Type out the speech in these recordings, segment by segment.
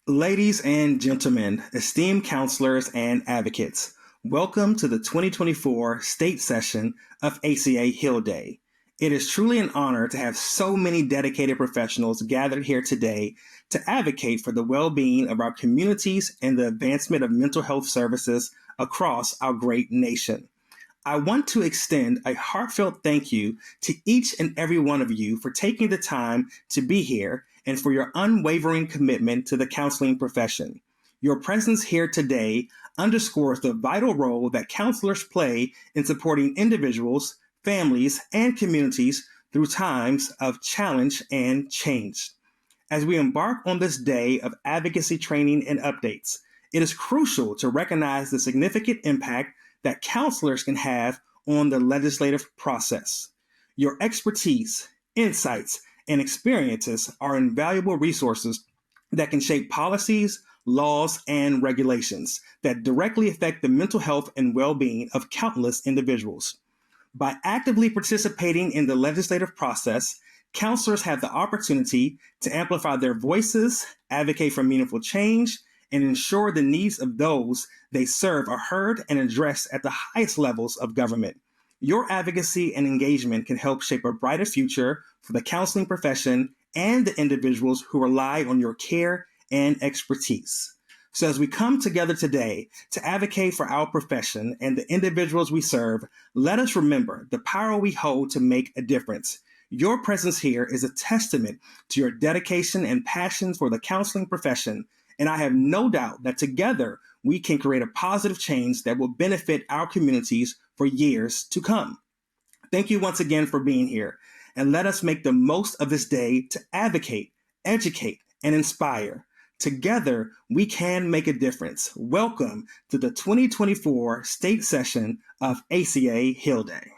Ladies and gentlemen, esteemed counselors and advocates, welcome to the 2024 state session of ACA Hill Day. It is truly an honor to have so many dedicated professionals gathered here today to advocate for the well-being of our communities and the advancement of mental health services across our great nation. I want to extend a heartfelt thank you to each and every one of you for taking the time to be here and for your unwavering commitment to the counseling profession. Your presence here today underscores the vital role that counselors play in supporting individuals, families, and communities through times of challenge and change. As we embark on this day of advocacy training and updates, it is crucial to recognize the significant impact that counselors can have on the legislative process. Your expertise, insights, and experiences are invaluable resources that can shape policies, laws, and regulations that directly affect the mental health and well-being of countless individuals. By actively participating in the legislative process, counselors have the opportunity to amplify their voices, advocate for meaningful change, and ensure the needs of those they serve are heard and addressed at the highest levels of government. Your advocacy and engagement can help shape a brighter future for the counseling profession and the individuals who rely on your care and expertise. So as we come together today to advocate for our profession and the individuals we serve, let us remember the power we hold to make a difference. Your presence here is a testament to your dedication and passion for the counseling profession, and I have no doubt that together we can create a positive change that will benefit our communities for years to come. Thank you once again for being here, and let us make the most of this day to advocate, educate, and inspire. Together, we can make a difference. Welcome to the 2024 state session of ACA Hill Day.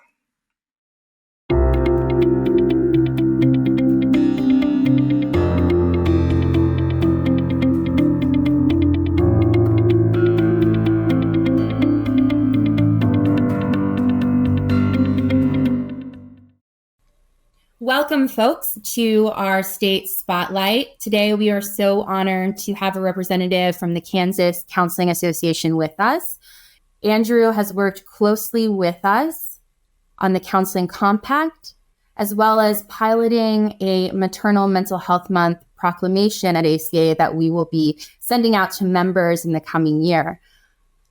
Welcome, folks, to our state spotlight. Today, we are so honored to have a representative from the Kansas Counseling Association with us. Andrew has worked closely with us on the Counseling Compact, as well as piloting a Maternal Mental Health Month proclamation at ACA that we will be sending out to members in the coming year.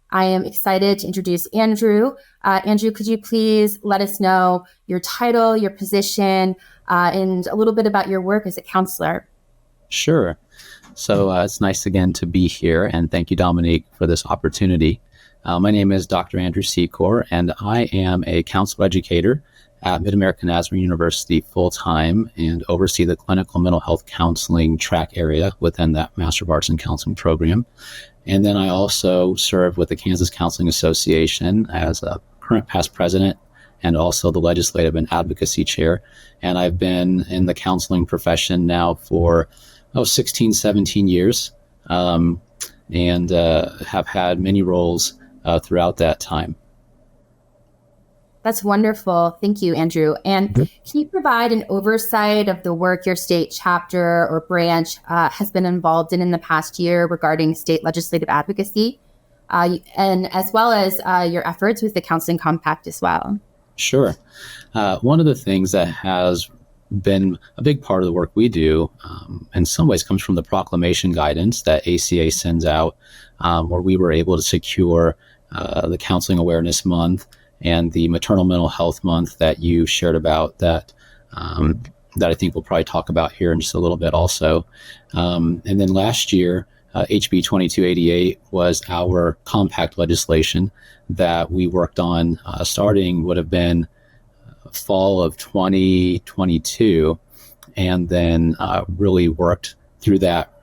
I am excited to introduce Andrew. Andrew, could you please let us know your title, your position, and a little bit about your work as a counselor? Sure. So it's nice again to be here, and thank you, Dominique, for this opportunity. My name is Dr. Andrew Secor, and I am a counselor educator at Mid-American Nazarene University full-time and oversee the clinical mental health counseling track area within that Master of Arts in Counseling program. And then I also serve with the Kansas Counseling Association as a current past president and also the legislative and advocacy chair. And I've been in the counseling profession now for 16, 17 years and have had many roles throughout that time. That's wonderful. Thank you, Andrew. And can you provide an oversight of the work your state chapter or branch has been involved in the past year regarding state legislative advocacy, and as well as your efforts with the Counseling Compact as well? Sure. One of the things that has been a big part of the work we do, in some ways, comes from the proclamation guidance that ACA sends out, where we were able to secure the Counseling Awareness Month and the Maternal Mental Health Month that you shared about that I think we'll probably talk about here in just a little bit also. And then last year, HB 2288 was our compact legislation that we worked on starting would have been fall of 2022, and then really worked through that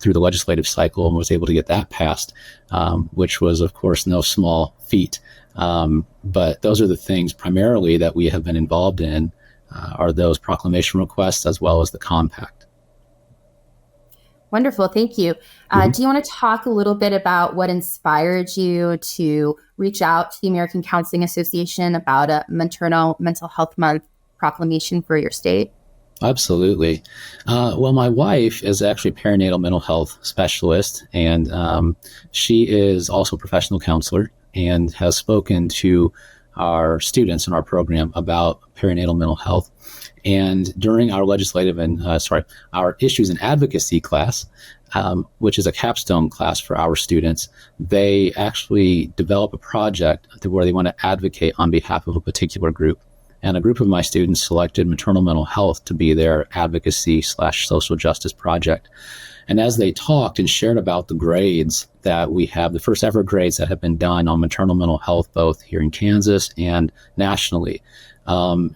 through the legislative cycle and was able to get that passed, which was, of course, no small feat. But those are the things primarily that we have been involved in, are those proclamation requests as well as the compact. Wonderful. Thank you. Do you want to talk a little bit about what inspired you to reach out to the American Counseling Association about a Maternal Mental Health Month proclamation for your state? Absolutely. Well, my wife is actually a perinatal mental health specialist, and she is also a professional counselor and has spoken to our students in our program about perinatal mental health. And during our our issues and advocacy class, which is a capstone class for our students, they actually develop a project where they want to advocate on behalf of a particular group. And a group of my students selected maternal mental health to be their advocacy/social justice project. And as they talked and shared about the grades that we have, the first ever grades that have been done on maternal mental health, both here in Kansas and nationally,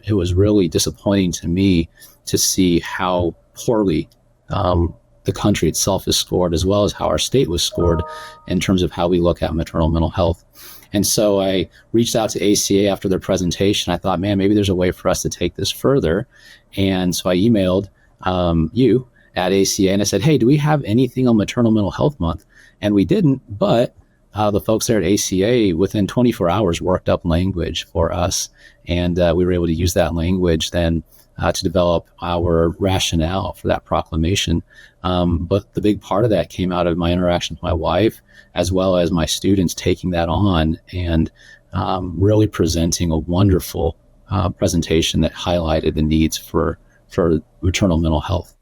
it was really disappointing to me to see how poorly the country itself is scored, as well as how our state was scored in terms of how we look at maternal mental health. And so I reached out to ACA after their presentation. I thought, man, maybe there's a way for us to take this further. And so I emailed you at ACA and I said, hey, do we have anything on Maternal Mental Health Month? And we didn't, but the folks there at ACA within 24 hours worked up language for us. And we were able to use that language then to develop our rationale for that proclamation. But the big part of that came out of my interaction with my wife, as well as my students taking that on and really presenting a wonderful presentation that highlighted the needs for maternal mental health.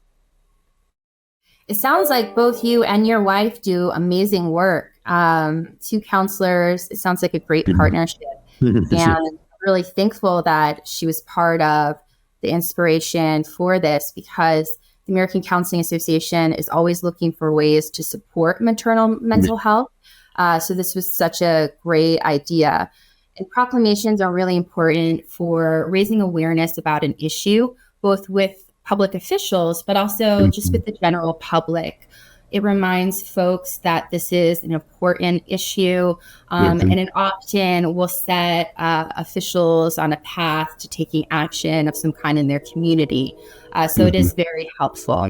It sounds like both you and your wife do amazing work. Two counselors, it sounds like a great partnership. And I'm really thankful that she was part of the inspiration for this, because the American Counseling Association is always looking for ways to support maternal mental health. So this was such a great idea. And proclamations are really important for raising awareness about an issue, both with public officials, but also just with the general public. It reminds folks that this is an important issue, and it often will set officials on a path to taking action of some kind in their community. So it is very helpful.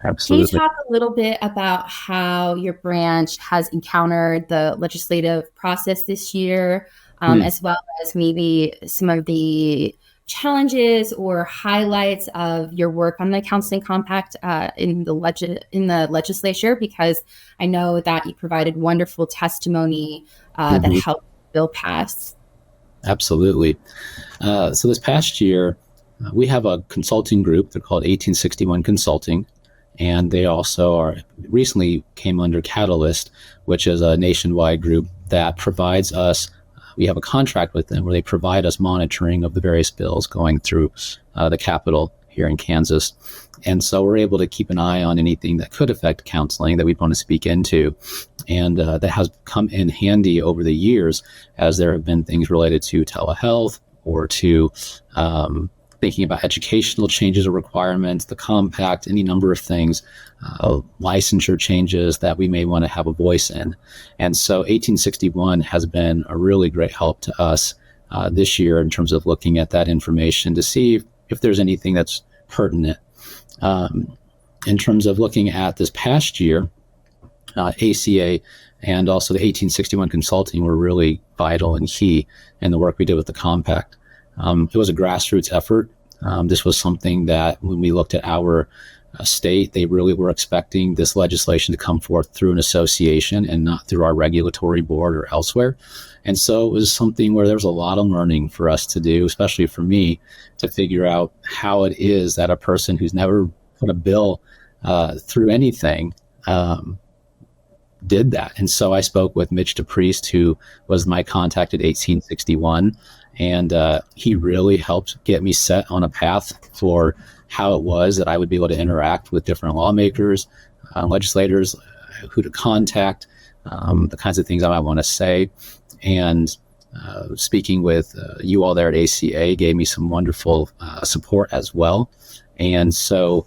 Absolutely. Can you talk a little bit about how your branch has encountered the legislative process this year, as well as maybe some of the challenges or highlights of your work on the counseling compact in the legislature? Because I know that you provided wonderful testimony that helped the bill pass. Absolutely. So this past year, we have a consulting group. They're called 1861 Consulting. And they also recently came under Catalyst, which is a nationwide group that provides us, we have a contract with them where they provide us monitoring of the various bills going through the Capitol here in Kansas. And so we're able to keep an eye on anything that could affect counseling that we want to speak into. And that has come in handy over the years, as there have been things related to telehealth or to thinking about educational changes or requirements, the compact, any number of things, licensure changes that we may want to have a voice in. And so 1861 has been a really great help to us this year in terms of looking at that information to see if there's anything that's pertinent. In terms of looking at this past year, ACA and also the 1861 Consulting were really vital and key in the work we did with the compact. It was a grassroots effort. This was something that when we looked at our state, they really were expecting this legislation to come forth through an association and not through our regulatory board or elsewhere. And so it was something where there was a lot of learning for us to do, especially for me, to figure out how it is that a person who's never put a bill through anything did that. And so I spoke with Mitch DePriest, who was my contact at 1861. And he really helped get me set on a path for how it was that I would be able to interact with different lawmakers, legislators, who to contact, the kinds of things I might want to say. And speaking with you all there at ACA gave me some wonderful support as well. And so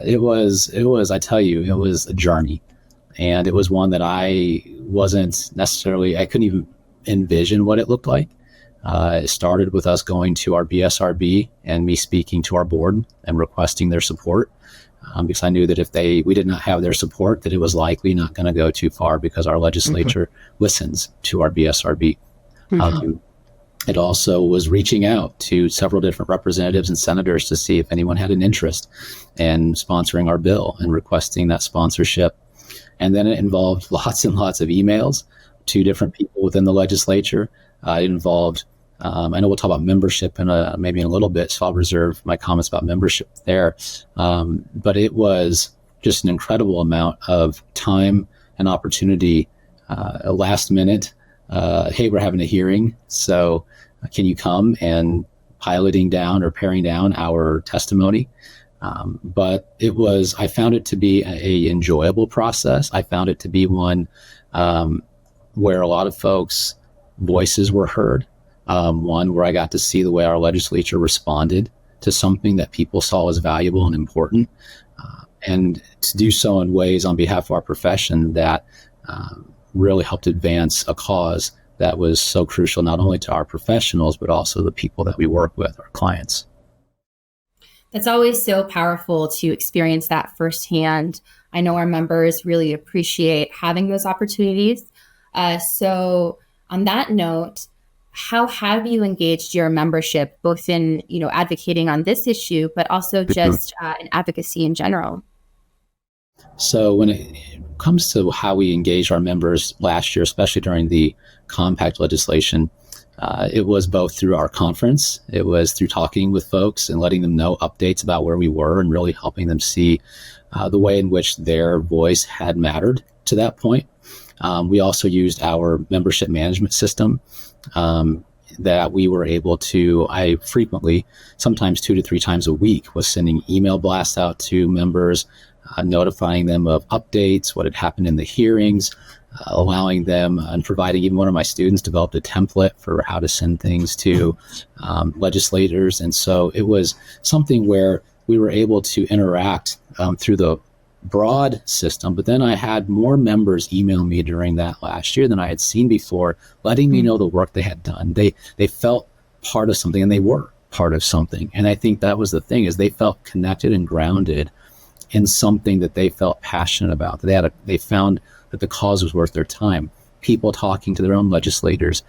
it was, I tell you, it was a journey. And it was one that I couldn't even envision what it looked like. It started with us going to our BSRB and me speaking to our board and requesting their support, because I knew that if we did not have their support, that it was likely not going to go too far, because our legislature listens to our BSRB. It also was reaching out to several different representatives and senators to see if anyone had an interest in sponsoring our bill and requesting that sponsorship. And then it involved lots and lots of emails to different people within the legislature. It involved, I know we'll talk about membership maybe in a little bit, so I'll reserve my comments about membership there. But it was just an incredible amount of time and opportunity. Last minute, hey, we're having a hearing, so can you come, and piloting down or paring down our testimony. But I found it to be a enjoyable process. I found it to be one where a lot of folks' voices were heard. One where I got to see the way our legislature responded to something that people saw as valuable and important, and to do so in ways on behalf of our profession that really helped advance a cause that was so crucial not only to our professionals, but also the people that we work with, our clients. It's always so powerful to experience that firsthand. I know our members really appreciate having those opportunities. So on that note, how have you engaged your membership, both in advocating on this issue, but also just in advocacy in general? So when it comes to how we engaged our members last year, especially during the compact legislation, it was both through our conference, it was through talking with folks and letting them know updates about where we were and really helping them see the way in which their voice had mattered to that point. We also used our membership management system that we were able to, I frequently, sometimes 2 to 3 times a week, was sending email blasts out to members, notifying them of updates, what had happened in the hearings, allowing them and providing, even one of my students developed a template for how to send things to legislators. And so it was something where we were able to interact through the broad system. But then I had more members email me during that last year than I had seen before, letting me know the work they had done. They felt part of something, and they were part of something. And I think that was the thing, is they felt connected and grounded in something that they felt passionate about. They found that the cause was worth their time. People talking to their own legislators,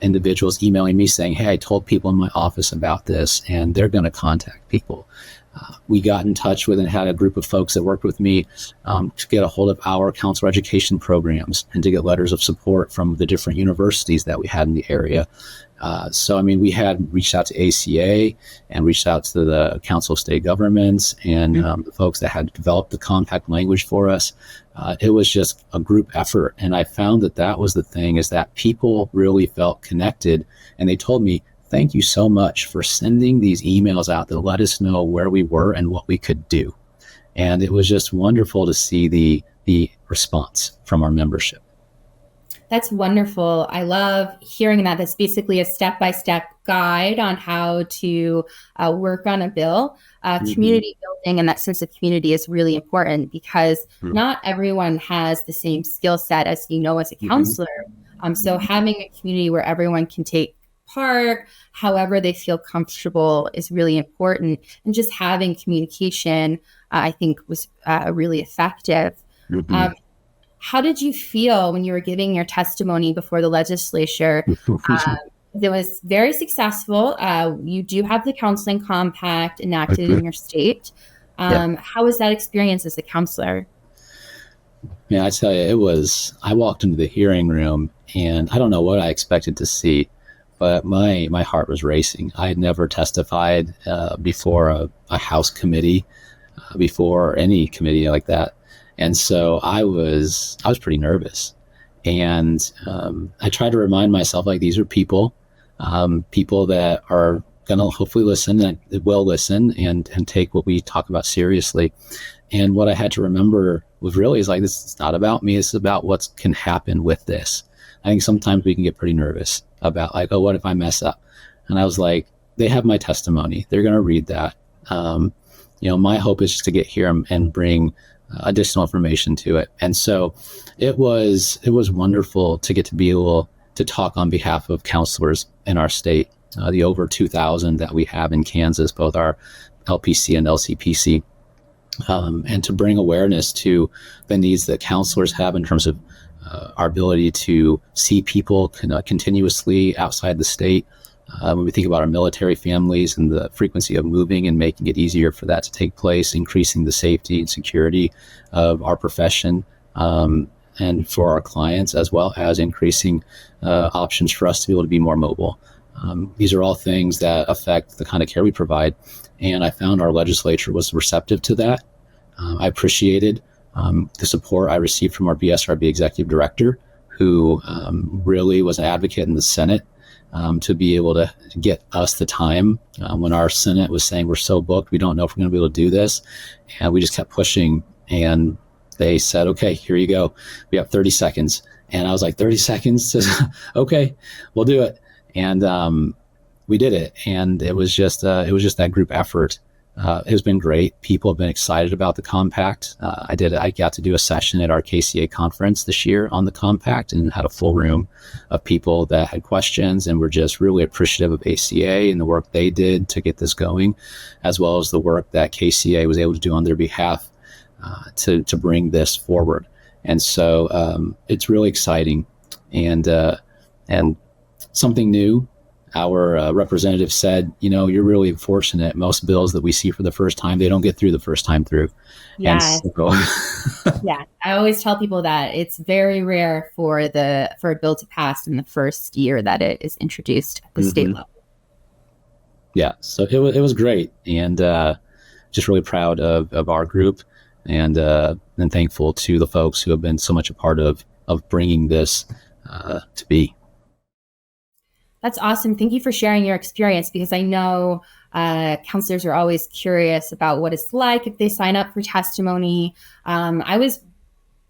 individuals emailing me saying, hey, I told people in my office about this, and they're going to contact people. We got in touch with and had a group of folks that worked with me to get a hold of our counselor education programs and to get letters of support from the different universities that we had in the area. So, we had reached out to ACA and reached out to the Council of State Governments and the folks that had developed the compact language for us. It was just a group effort. And I found that was the thing, is that people really felt connected. And they told me, thank you so much for sending these emails out that let us know where we were and what we could do. And it was just wonderful to see the response from our membership. That's wonderful. I love hearing that. That's basically a step-by-step guide on how to work on a bill. Community building and that sense of community is really important, because not everyone has the same skill set as as a counselor. So having a community where everyone can take part however they feel comfortable is really important. And just having communication, I think, was really effective. How did you feel when you were giving your testimony before the legislature? It was very successful. You do have the counseling compact enacted in your state. How was that experience as a counselor? Yeah, I tell you, I walked into the hearing room and I don't know what I expected to see, but my heart was racing. I had never testified before a House committee, before any committee like that. And so I was pretty nervous. And I tried to remind myself, these are people that are going to hopefully listen, and will listen and take what we talk about seriously. And what I had to remember was really this is not about me. This is about what can happen with this. I think sometimes we can get pretty nervous about oh, what if I mess up? And I was like, they have my testimony. They're going to read that. My hope is just to get here and bring additional information to it. And so it was wonderful to get to be able to talk on behalf of counselors in our state, the over 2,000 that we have in Kansas, both our LPC and LCPC, and to bring awareness to the needs that counselors have in terms of our ability to see people continuously outside the state, When we think about our military families and the frequency of moving and making it easier for that to take place, increasing the safety and security of our profession and for our clients, as well as increasing options for us to be able to be more mobile. These are all things that affect the kind of care we provide. And I found our legislature was receptive to that. I appreciated the support I received from our BSRB executive director, who really was an advocate in the Senate to be able to get us the time when our Senate was saying we're so booked, we don't know if we're going to be able to do this. And we just kept pushing, and they said, okay, here you go. We have 30 seconds. And I was like, 30 seconds? Okay, we'll do it. And we did it. And it was just that group effort. It has been great. People have been excited about the compact. I got to do a session at our KCA conference this year on the compact and had a full room of people that had questions and were just really appreciative of ACA and the work they did to get this going, as well as the work that KCA was able to do on their behalf to bring this forward. And so it's really exciting and something new. Our representative said, you're really fortunate. Most bills that we see for the first time, they don't get through the first time through. Yeah. So, yeah. I always tell people that it's very rare for a bill to pass in the first year that it is introduced at the state level. Yeah. So it was great. And just really proud of our group and thankful to the folks who have been so much a part of bringing this to be. That's awesome. Thank you for sharing your experience, because I know counselors are always curious about what it's like if they sign up for testimony. I was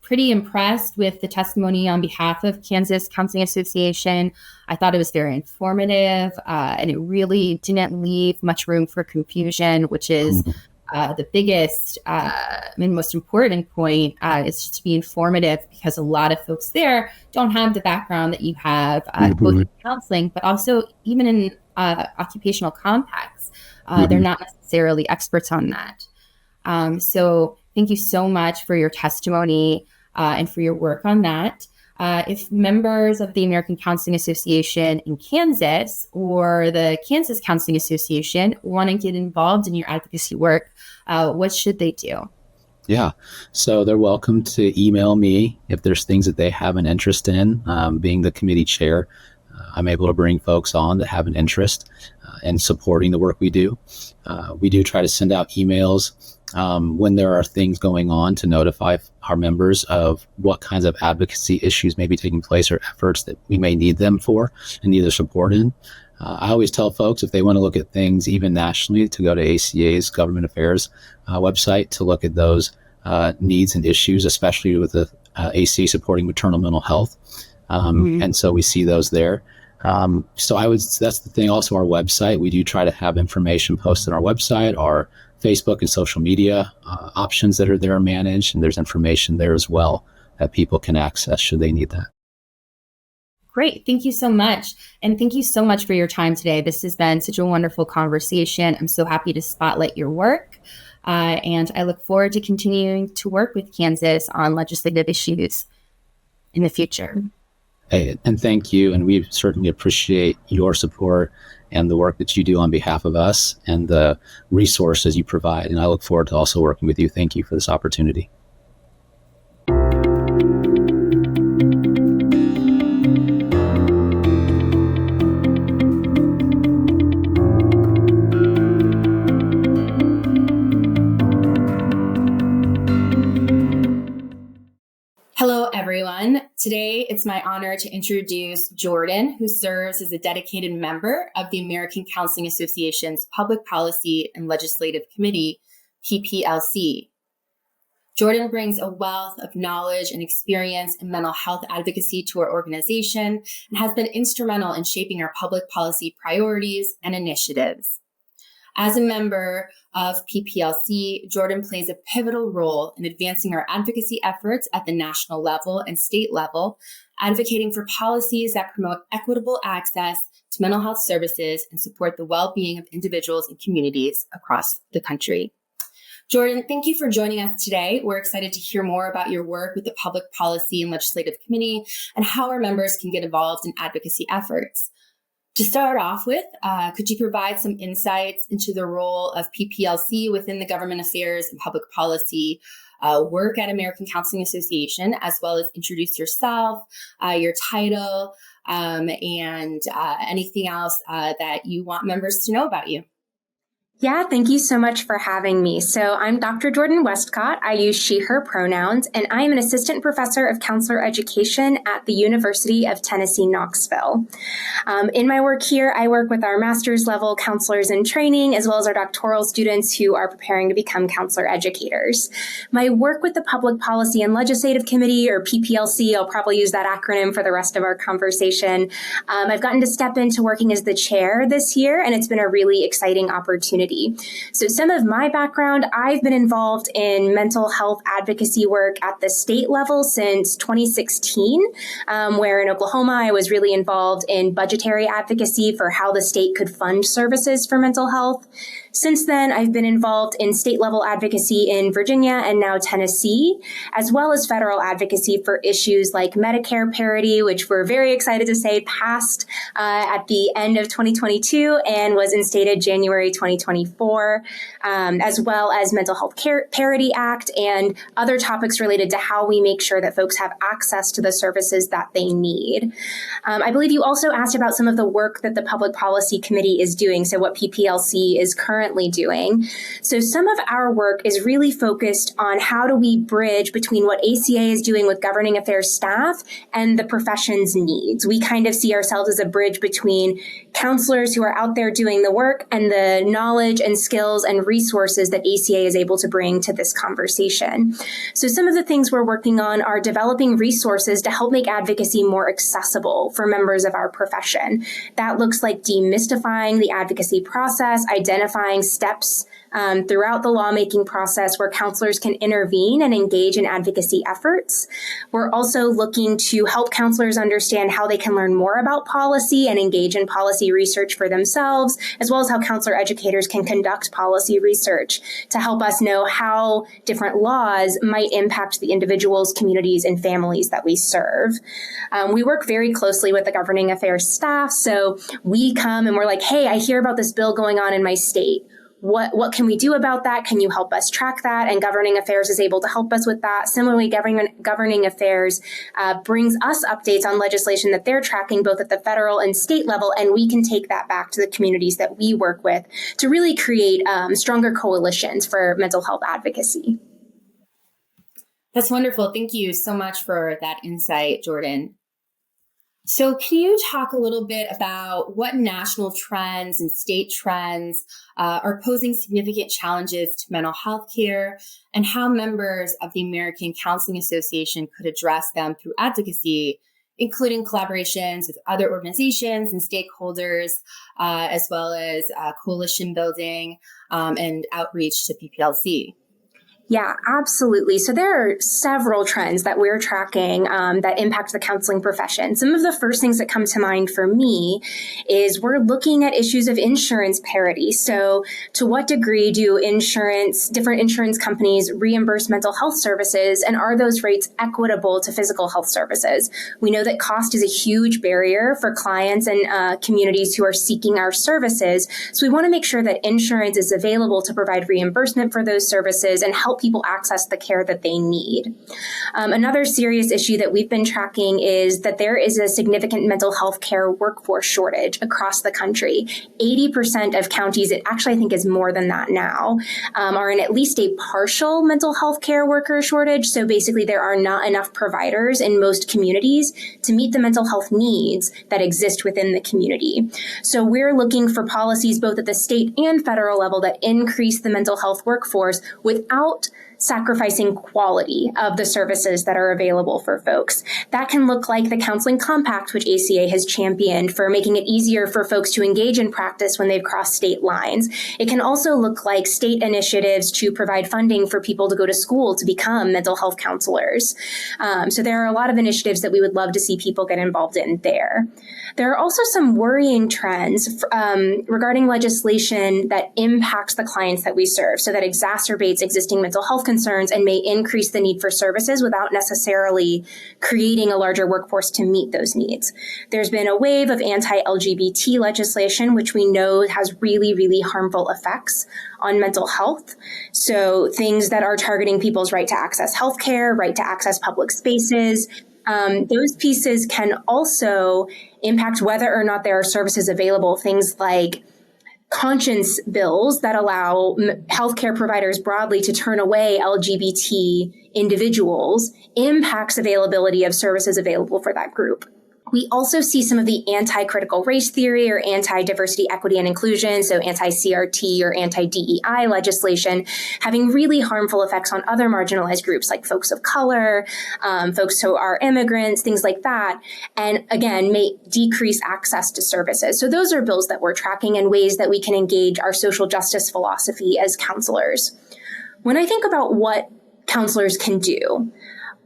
pretty impressed with the testimony on behalf of Kansas Counseling Association. I thought it was very informative, and it really didn't leave much room for confusion, which is the biggest and most important point is just to be informative, because a lot of folks there don't have the background that you have, both in counseling, but also even in occupational compacts. They're not necessarily experts on that. So thank you so much for your testimony and for your work on that. If members of the American Counseling Association in Kansas or the Kansas Counseling Association want to get involved in your advocacy work, what should they do? Yeah. So they're welcome to email me if there's things that they have an interest in. Being the committee chair, I'm able to bring folks on that have an interest in supporting the work we do. We do try to send out emails when there are things going on to notify our members of what kinds of advocacy issues may be taking place or efforts that we may need them for and need their support in. I always tell folks, if they want to look at things even nationally, to go to ACA's Government Affairs website to look at those needs and issues, especially with the ACA supporting maternal mental health. And so we see those there. That's the thing. Also, our website, we do try to have information posted on our website, our Facebook and social media options that are there managed, and there's information there as well that people can access should they need that. Great. Thank you so much. And thank you so much for your time today. This has been such a wonderful conversation. I'm so happy to spotlight your work. And I look forward to continuing to work with Kansas on legislative issues in the future. Hey, and thank you. And we certainly appreciate your support and the work that you do on behalf of us and the resources you provide. And I look forward to also working with you. Thank you for this opportunity. Hello, everyone. Today, it's my honor to introduce Jordan, who serves as a dedicated member of the American Counseling Association's Public Policy and Legislative Committee, PPLC. Jordan brings a wealth of knowledge and experience in mental health advocacy to our organization and has been instrumental in shaping our public policy priorities and initiatives. As a member of PPLC, Jordan plays a pivotal role in advancing our advocacy efforts at the national level and state level, advocating for policies that promote equitable access to mental health services and support the well-being of individuals and communities across the country. Jordan, thank you for joining us today. We're excited to hear more about your work with the Public Policy and Legislative Committee and how our members can get involved in advocacy efforts. To start off with, could you provide some insights into the role of PPLC within the government affairs and public policy work at American Counseling Association, as well as introduce yourself, your title, and anything else that you want members to know about you? Yeah, thank you so much for having me. So I'm Dr. Jordan Westcott. I use she, her pronouns, and I am an assistant professor of counselor education at the University of Tennessee, Knoxville. In my work here, I work with our master's level counselors in training, as well as our doctoral students who are preparing to become counselor educators. My work with the Public Policy and Legislative Committee, or PPLC, I'll probably use that acronym for the rest of our conversation. I've gotten to step into working as the chair this year, and it's been a really exciting opportunity. So some of my background, I've been involved in mental health advocacy work at the state level since 2016, where in Oklahoma, I was really involved in budgetary advocacy for how the state could fund services for mental health. Since then, I've been involved in state level advocacy in Virginia and now Tennessee, as well as federal advocacy for issues like Medicare parity, which we're very excited to say passed at the end of 2022 and was instated January 2024, as well as Mental Health Parity Act and other topics related to how we make sure that folks have access to the services that they need. I believe you also asked about some of the work that the Public Policy Committee is doing, so what PPLC is currently doing. So some of our work is really focused on how do we bridge between what ACA is doing with governing affairs staff and the profession's needs. We kind of see ourselves as a bridge between counselors who are out there doing the work and the knowledge and skills and resources that ACA is able to bring to this conversation. So some of the things we're working on are developing resources to help make advocacy more accessible for members of our profession. That looks like demystifying the advocacy process, identifying steps throughout the lawmaking process where counselors can intervene and engage in advocacy efforts. We're also looking to help counselors understand how they can learn more about policy and engage in policy research for themselves, as well as how counselor educators can conduct policy research to help us know how different laws might impact the individuals, communities, and families that we serve. We work very closely with the governing affairs staff, so we come and we're like, hey, I hear about this bill going on in my state. What can we do about that? Can you help us track that? And Governing Affairs is able to help us with that. Similarly, Governing Affairs brings us updates on legislation that they're tracking both at the federal and state level, and we can take that back to the communities that we work with to really create stronger coalitions for mental health advocacy. That's wonderful. Thank you so much for that insight, Jordan. So can you talk a little bit about what national trends and state trends are posing significant challenges to mental health care and how members of the American Counseling Association could address them through advocacy, including collaborations with other organizations and stakeholders, as well as coalition building and outreach to PPLC? Yeah, absolutely. So there are several trends that we're tracking that impact the counseling profession. Some of the first things that come to mind for me is we're looking at issues of insurance parity. So to what degree do different insurance companies reimburse mental health services, and are those rates equitable to physical health services? We know that cost is a huge barrier for clients and communities who are seeking our services. So we want to make sure that insurance is available to provide reimbursement for those services and help people access the care that they need. Another serious issue that we've been tracking is that there is a significant mental health care workforce shortage across the country. 80% of counties, it actually I think is more than that now, are in at least a partial mental health care worker shortage. So basically there are not enough providers in most communities to meet the mental health needs that exist within the community. So we're looking for policies both at the state and federal level that increase the mental health workforce without sacrificing quality of the services that are available for folks. That can look like the Counseling Compact, which ACA has championed for making it easier for folks to engage in practice when they've crossed state lines. It can also look like state initiatives to provide funding for people to go to school to become mental health counselors. So there are a lot of initiatives that we would love to see people get involved in there. There are also some worrying trends regarding legislation that impacts the clients that we serve, so that exacerbates existing mental health concerns and may increase the need for services without necessarily creating a larger workforce to meet those needs. There's been a wave of anti-LGBT legislation, which we know has really, really harmful effects on mental health. So things that are targeting people's right to access healthcare, right to access public spaces, those pieces can also impact whether or not there are services available. Things like conscience bills that allow healthcare providers broadly to turn away LGBT individuals impacts availability of services available for that group. We also see some of the anti-critical race theory or anti-diversity, equity, and inclusion, so anti-CRT or anti-DEI legislation, having really harmful effects on other marginalized groups like folks of color, folks who are immigrants, things like that, and again, may decrease access to services. So those are bills that we're tracking and ways that we can engage our social justice philosophy as counselors. When I think about what counselors can do,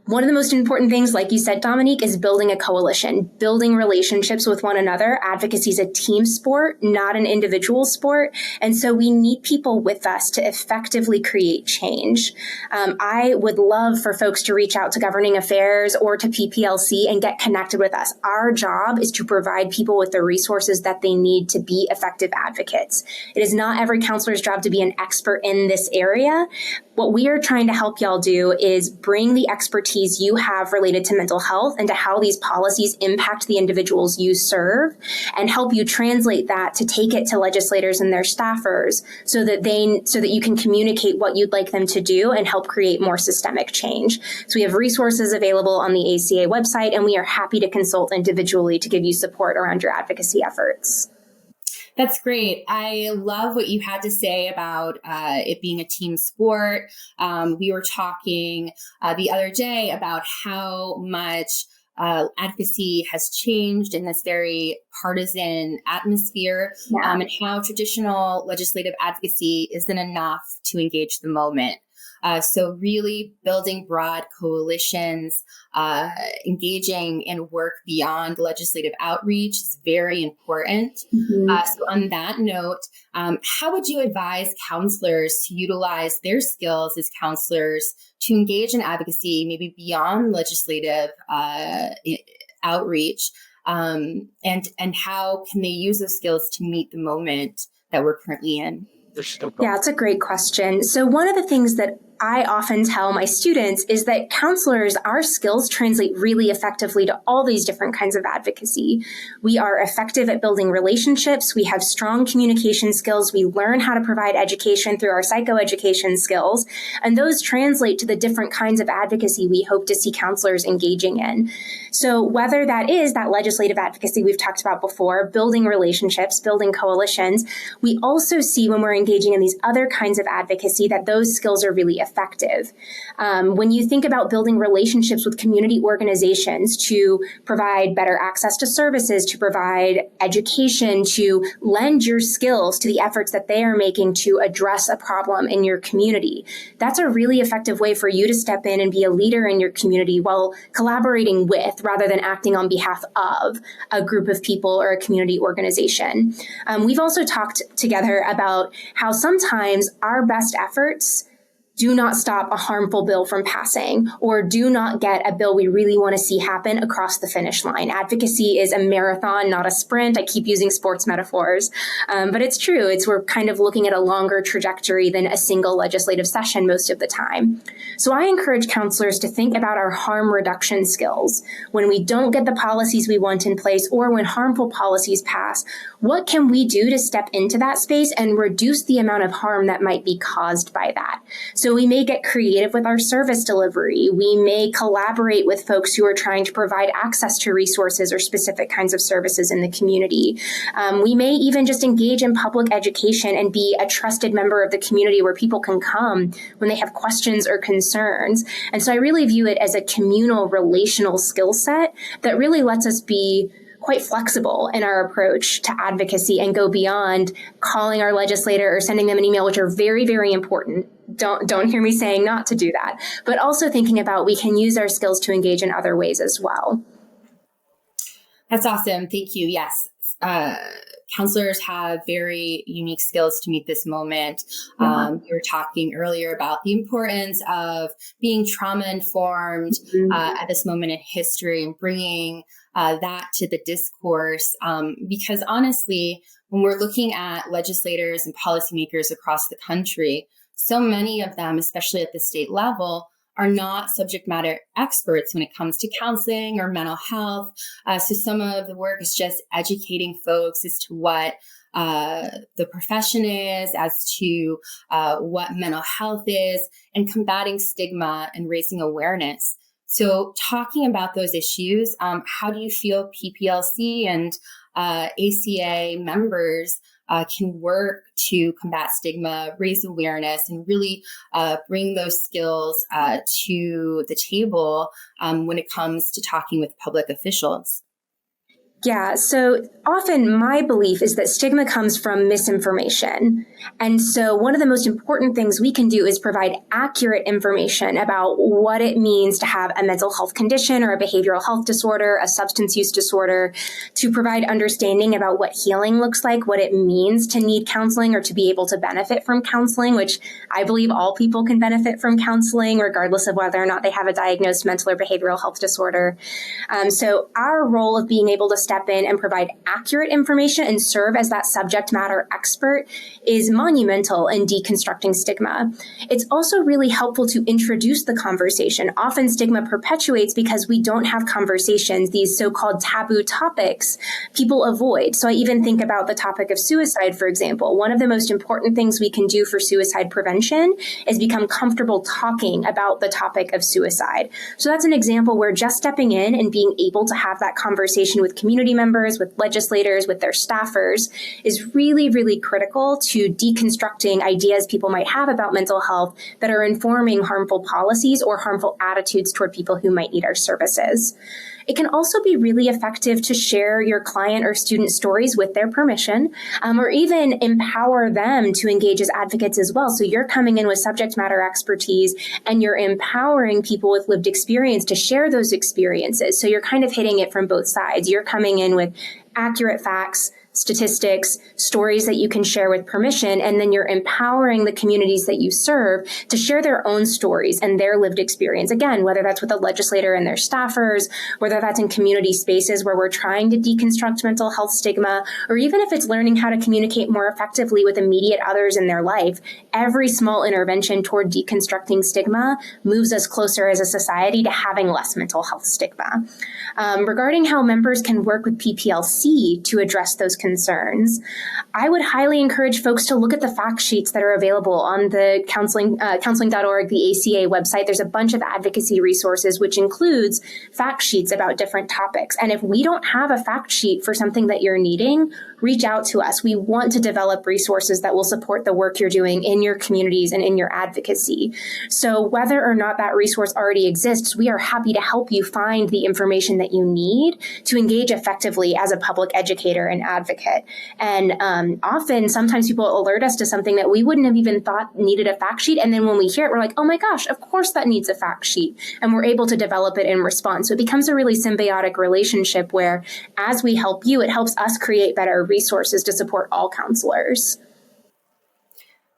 one of the most important things, like you said, Dominique, is building a coalition, building relationships with one another. Advocacy is a team sport, not an individual sport. And so we need people with us to effectively create change. I would love for folks to reach out to Governing Affairs or to PPLC and get connected with us. Our job is to provide people with the resources that they need to be effective advocates. It is not every counselor's job to be an expert in this area. What we are trying to help y'all do is bring the expertise you have related to mental health and to how these policies impact the individuals you serve, and help you translate that to take it to legislators and their staffers so that you can communicate what you'd like them to do and help create more systemic change. So we have resources available on the ACA website, and we are happy to consult individually to give you support around your advocacy efforts. That's great. I love what you had to say about it being a team sport. We were talking the other day about how much advocacy has changed in this very partisan atmosphere, and how traditional legislative advocacy isn't enough to engage the moment. So really building broad coalitions, engaging in work beyond legislative outreach is very important. So on that note, how would you advise counselors to utilize their skills as counselors to engage in advocacy, maybe beyond legislative outreach? And how can they use those skills to meet the moment that we're currently in? Yeah, it's a great question. So one of the things that I often tell my students is that counselors, our skills translate really effectively to all these different kinds of advocacy. We are effective at building relationships. We have strong communication skills. We learn how to provide education through our psychoeducation skills. And those translate to the different kinds of advocacy we hope to see counselors engaging in. So whether that is that legislative advocacy we've talked about before, building relationships, building coalitions, we also see when we're engaging in these other kinds of advocacy that those skills are really effective. When you think about building relationships with community organizations to provide better access to services, to provide education, to lend your skills to the efforts that they are making to address a problem in your community, that's a really effective way for you to step in and be a leader in your community while collaborating with, rather than acting on behalf of, a group of people or a community organization. We've also talked together about how sometimes our best efforts do not stop a harmful bill from passing, or do not get a bill we really want to see happen across the finish line. Advocacy is a marathon, not a sprint. I keep using sports metaphors, but it's true. We're kind of looking at a longer trajectory than a single legislative session most of the time. So I encourage counselors to think about our harm reduction skills. When we don't get the policies we want in place, or when harmful policies pass, what can we do to step into that space and reduce the amount of harm that might be caused by that? So we may get creative with our service delivery. We may collaborate with folks who are trying to provide access to resources or specific kinds of services in the community. We may even just engage in public education and be a trusted member of the community where people can come when they have questions or concerns. And so I really view it as a communal, relational skill set that really lets us be quite flexible in our approach to advocacy and go beyond calling our legislator or sending them an email, which are very, very important. Don't hear me saying not to do that, but also thinking about we can use our skills to engage in other ways as well. That's awesome. Thank you. Yes. counselors have very unique skills to meet this moment. You were talking earlier about the importance of being trauma-informed at this moment in history and bringing that to the discourse. Because honestly, when we're looking at legislators and policymakers across the country, so many of them, especially at the state level, are not subject matter experts when it comes to counseling or mental health. So some of the work is just educating folks as to what the profession is, as to what mental health is, and combating stigma and raising awareness. So talking about those issues, how do you feel PPLC and ACA members can work to combat stigma, raise awareness, and really bring those skills to the table when it comes to talking with public officials? Yeah, so often my belief is that stigma comes from misinformation. And so one of the most important things we can do is provide accurate information about what it means to have a mental health condition or a behavioral health disorder, a substance use disorder, to provide understanding about what healing looks like, what it means to need counseling or to be able to benefit from counseling, which I believe all people can benefit from counseling, regardless of whether or not they have a diagnosed mental or behavioral health disorder. So our role of being able to step in and provide accurate information and serve as that subject matter expert is monumental in deconstructing stigma. It's also really helpful to introduce the conversation. Often stigma perpetuates because we don't have conversations, these so-called taboo topics people avoid. So I even think about the topic of suicide, for example. One of the most important things we can do for suicide prevention is become comfortable talking about the topic of suicide. So that's an example where just stepping in and being able to have that conversation with community members, with legislators, with their staffers is really, really critical to deconstructing ideas people might have about mental health that are informing harmful policies or harmful attitudes toward people who might need our services. It can also be really effective to share your client or student stories with their permission, or even empower them to engage as advocates as well. So you're coming in with subject matter expertise and you're empowering people with lived experience to share those experiences. So you're kind of hitting it from both sides. You're coming in with accurate facts, statistics, stories that you can share with permission, and then you're empowering the communities that you serve to share their own stories and their lived experience. Again, whether that's with a legislator and their staffers, whether that's in community spaces where we're trying to deconstruct mental health stigma, or even if it's learning how to communicate more effectively with immediate others in their life, every small intervention toward deconstructing stigma moves us closer as a society to having less mental health stigma. Regarding how members can work with PPLC to address those concerns, I would highly encourage folks to look at the fact sheets that are available on the counseling.org, the ACA website. There's a bunch of advocacy resources, which includes fact sheets about different topics. And if we don't have a fact sheet for something that you're needing, reach out to us. We want to develop resources that will support the work you're doing in your communities and in your advocacy. So whether or not that resource already exists, we are happy to help you find the information that you need to engage effectively as a public educator and advocate. And often, sometimes people alert us to something that we wouldn't have even thought needed a fact sheet. And then when we hear it, we're like, oh my gosh, of course that needs a fact sheet. And we're able to develop it in response. So it becomes a really symbiotic relationship where as we help you, it helps us create better resources to support all counselors.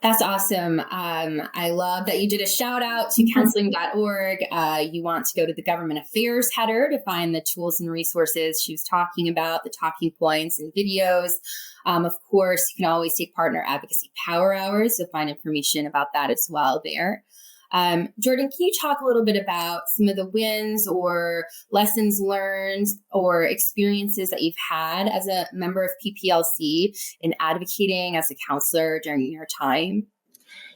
That's awesome. I love that you did a shout out to counseling.org. You want to go to the government affairs header to find the tools and resources she was talking about, the talking points and videos. Of course, you can always take part in our advocacy power hours. You'll find information about that as well there. Jordan, can you talk a little bit about some of the wins or lessons learned or experiences that you've had as a member of PPLC in advocating as a counselor during your time?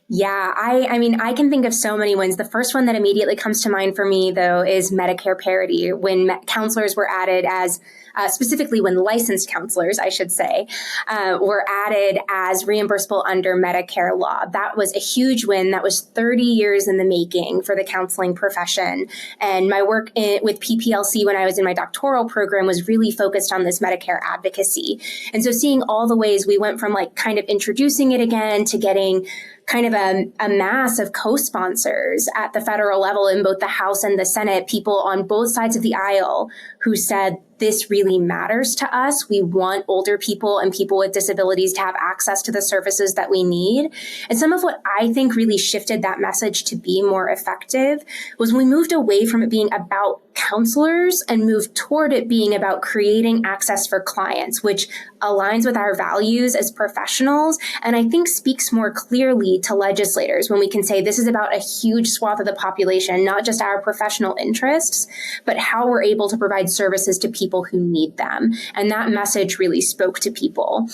Yeah, I mean, I can think of so many wins. The first one that immediately comes to mind for me, though, is Medicare parity. When counselors were added as, specifically when licensed counselors, I should say, were added as reimbursable under Medicare law. That was a huge win. That was 30 years in the making for the counseling profession. And my work with PPLC when I was in my doctoral program was really focused on this Medicare advocacy. And so seeing all the ways we went from like kind of introducing it again to getting kind of a mass of co-sponsors at the federal level in both the House and the Senate, people on both sides of the aisle who said, this really matters to us. We want older people and people with disabilities to have access to the services that we need. And some of what I think really shifted that message to be more effective was when we moved away from it being about counselors and moved toward it being about creating access for clients, which aligns with our values as professionals. And I think speaks more clearly to legislators when we can say this is about a huge swath of the population, not just our professional interests, but how we're able to provide services to people who need them. And that message really spoke to people.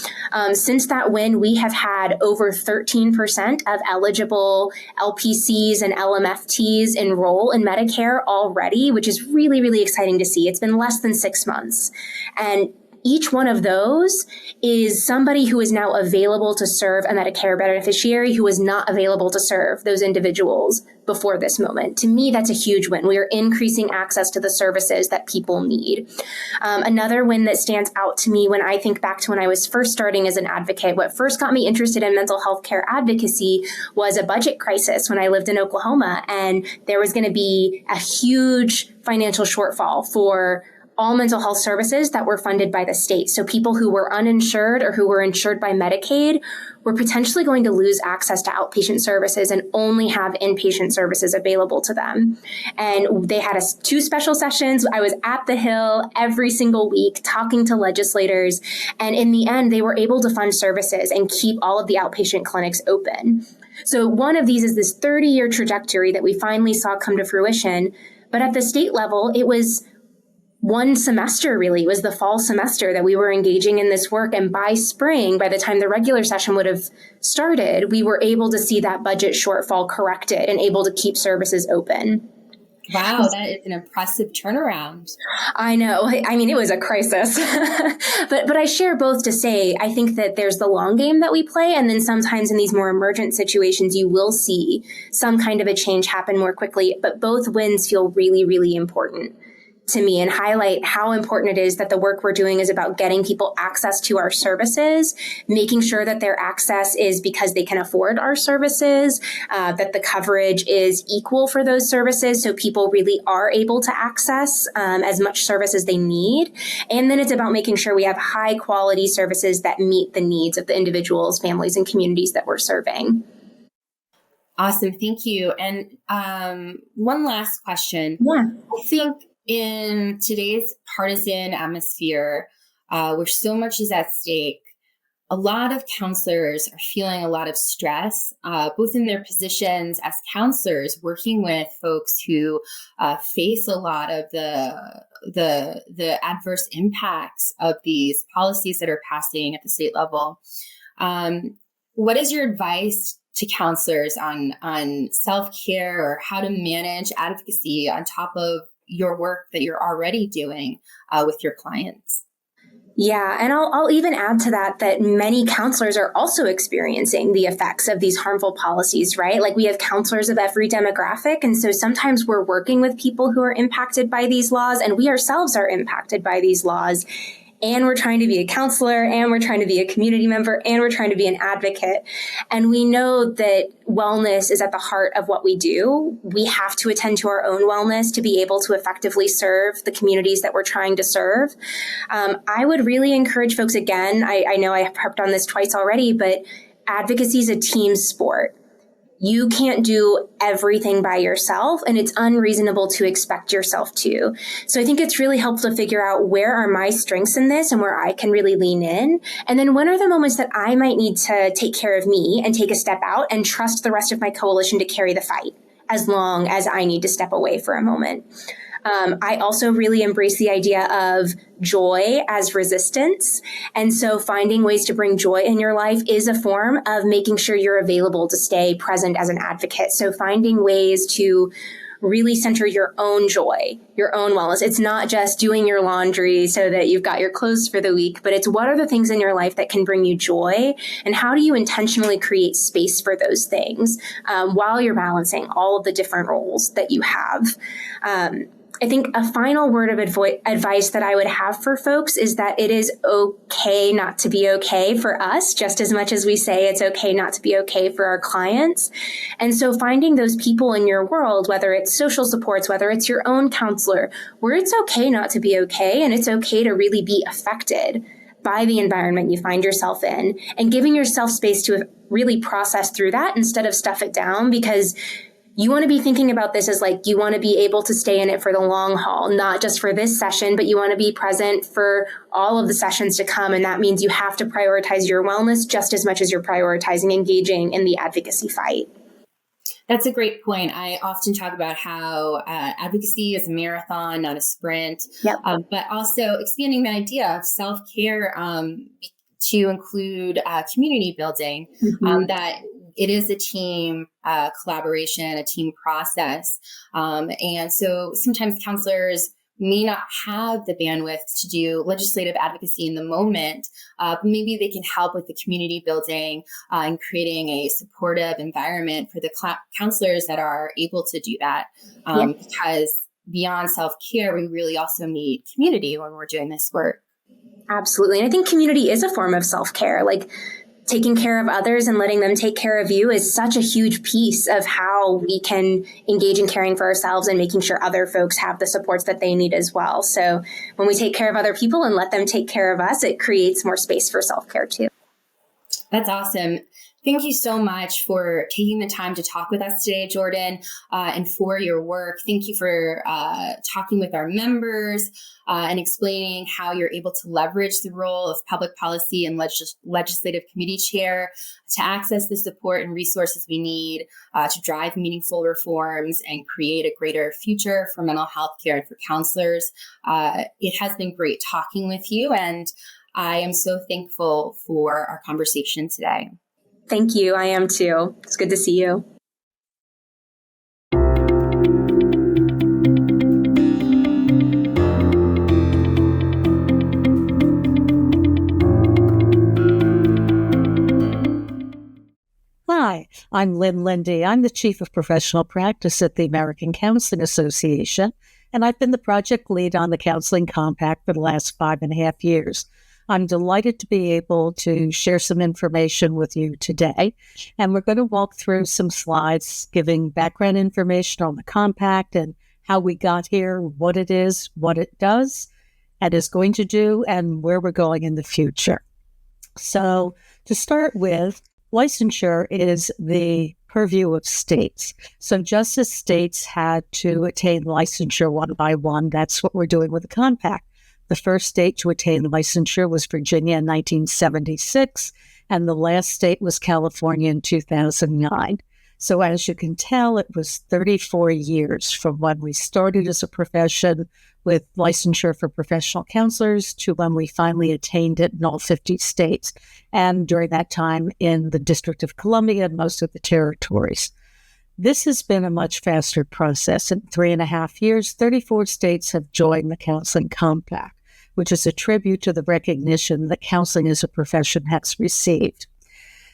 Since that win, we have had over 13% of eligible LPCs and LMFTs enroll in Medicare already, which is really, really exciting to see. It's been less than 6 months. And each one of those is somebody who is now available to serve a Medicare beneficiary who was not available to serve those individuals before this moment. To me, that's a huge win. We are increasing access to the services that people need. Another win that stands out to me when I think back to when I was first starting as an advocate, what first got me interested in mental health care advocacy was a budget crisis when I lived in Oklahoma, and there was going to be a huge financial shortfall for all mental health services that were funded by the state. So people who were uninsured or who were insured by Medicaid were potentially going to lose access to outpatient services and only have inpatient services available to them. And they had 2 special sessions. I was at the Hill every single week talking to legislators. And in the end, they were able to fund services and keep all of the outpatient clinics open. So one of these is this 30-year trajectory that we finally saw come to fruition. But at the state level, it was one semester, really. It was the fall semester that we were engaging in this work. And by spring, by the time the regular session would have started, we were able to see that budget shortfall corrected and able to keep services open. Wow, that is an impressive turnaround. I know. I mean, it was a crisis. but I share both to say, I think that there's the long game that we play. And then sometimes in these more emergent situations, you will see some kind of a change happen more quickly. But both wins feel really, really important to me and highlight how important it is that the work we're doing is about getting people access to our services, making sure that their access is because they can afford our services, that the coverage is equal for those services so people really are able to access as much service as they need. And then it's about making sure we have high quality services that meet the needs of the individuals, families, and communities that we're serving. Awesome. Thank you. And one last question. Yeah. I think in today's partisan atmosphere, where so much is at stake, a lot of counselors are feeling a lot of stress, both in their positions as counselors, working with folks who face a lot of the adverse impacts of these policies that are passing at the state level. What is your advice to counselors on self-care or how to manage advocacy on top of your work that you're already doing with your clients? Yeah, and I'll even add to that many counselors are also experiencing the effects of these harmful policies, right? Like we have counselors of every demographic. And so sometimes we're working with people who are impacted by these laws, and we ourselves are impacted by these laws. And we're trying to be a counselor, and we're trying to be a community member, and we're trying to be an advocate. And we know that wellness is at the heart of what we do. We have to attend to our own wellness to be able to effectively serve the communities that we're trying to serve. I would really encourage folks, again, I know I have harped on this twice already, but advocacy is a team sport. You can't do everything by yourself, and it's unreasonable to expect yourself to. So I think it's really helpful to figure out where are my strengths in this and where I can really lean in. And then when are the moments that I might need to take care of me and take a step out and trust the rest of my coalition to carry the fight as long as I need to step away for a moment. I also really embrace the idea of joy as resistance. And so finding ways to bring joy in your life is a form of making sure you're available to stay present as an advocate. So finding ways to really center your own joy, your own wellness. It's not just doing your laundry so that you've got your clothes for the week, but it's what are the things in your life that can bring you joy, and how do you intentionally create space for those things while you're balancing all of the different roles that you have. I think a final word of advice that I would have for folks is that it is okay not to be okay for us, just as much as we say it's okay not to be okay for our clients. And so finding those people in your world, whether it's social supports, whether it's your own counselor, where it's okay not to be okay, and it's okay to really be affected by the environment you find yourself in, and giving yourself space to really process through that instead of stuff it down, because you want to be thinking about this as like you want to be able to stay in it for the long haul, not just for this session, but you want to be present for all of the sessions to come. And that means you have to prioritize your wellness just as much as you're prioritizing engaging in the advocacy fight. That's a great point. I often talk about how advocacy is a marathon, not a sprint, Yep. But also expanding the idea of self-care to include community building, that it is a team collaboration, a team process. And so sometimes counselors may not have the bandwidth to do legislative advocacy in the moment, but maybe they can help with the community building and creating a supportive environment for the counselors that are able to do that. Because beyond self-care, we really also need community when we're doing this work. Absolutely. And I think community is a form of self-care. Like taking care of others and letting them take care of you is such a huge piece of how we can engage in caring for ourselves and making sure other folks have the supports that they need as well. So when we take care of other people and let them take care of us, it creates more space for self-care too. That's awesome. Thank you so much for taking the time to talk with us today, Jordan, and for your work. Thank you for talking with our members and explaining how you're able to leverage the role of public policy and legislative committee chair to access the support and resources we need to drive meaningful reforms and create a greater future for mental health care and for counselors. It has been great talking with you, and I am so thankful for our conversation today. Thank you. I am too. It's good to see you. Hi, I'm Lynn Lindy. I'm the Chief of Professional Practice at the American Counseling Association, and I've been the project lead on the Counseling Compact for the last 5.5 years. I'm delighted to be able to share some information with you today, and we're going to walk through some slides giving background information on the Compact and how we got here, what it is, what it does, and is going to do, and where we're going in the future. So to start with, licensure is the purview of states. So just as states had to attain licensure one by one, that's what we're doing with the Compact. The first state to attain licensure was Virginia in 1976, and the last state was California in 2009. So as you can tell, it was 34 years from when we started as a profession with licensure for professional counselors to when we finally attained it in all 50 states, and during that time in the District of Columbia and most of the territories. This has been a much faster process. In 3.5 years, 34 states have joined the Counseling Compact, which is a tribute to the recognition that counseling as a profession has received.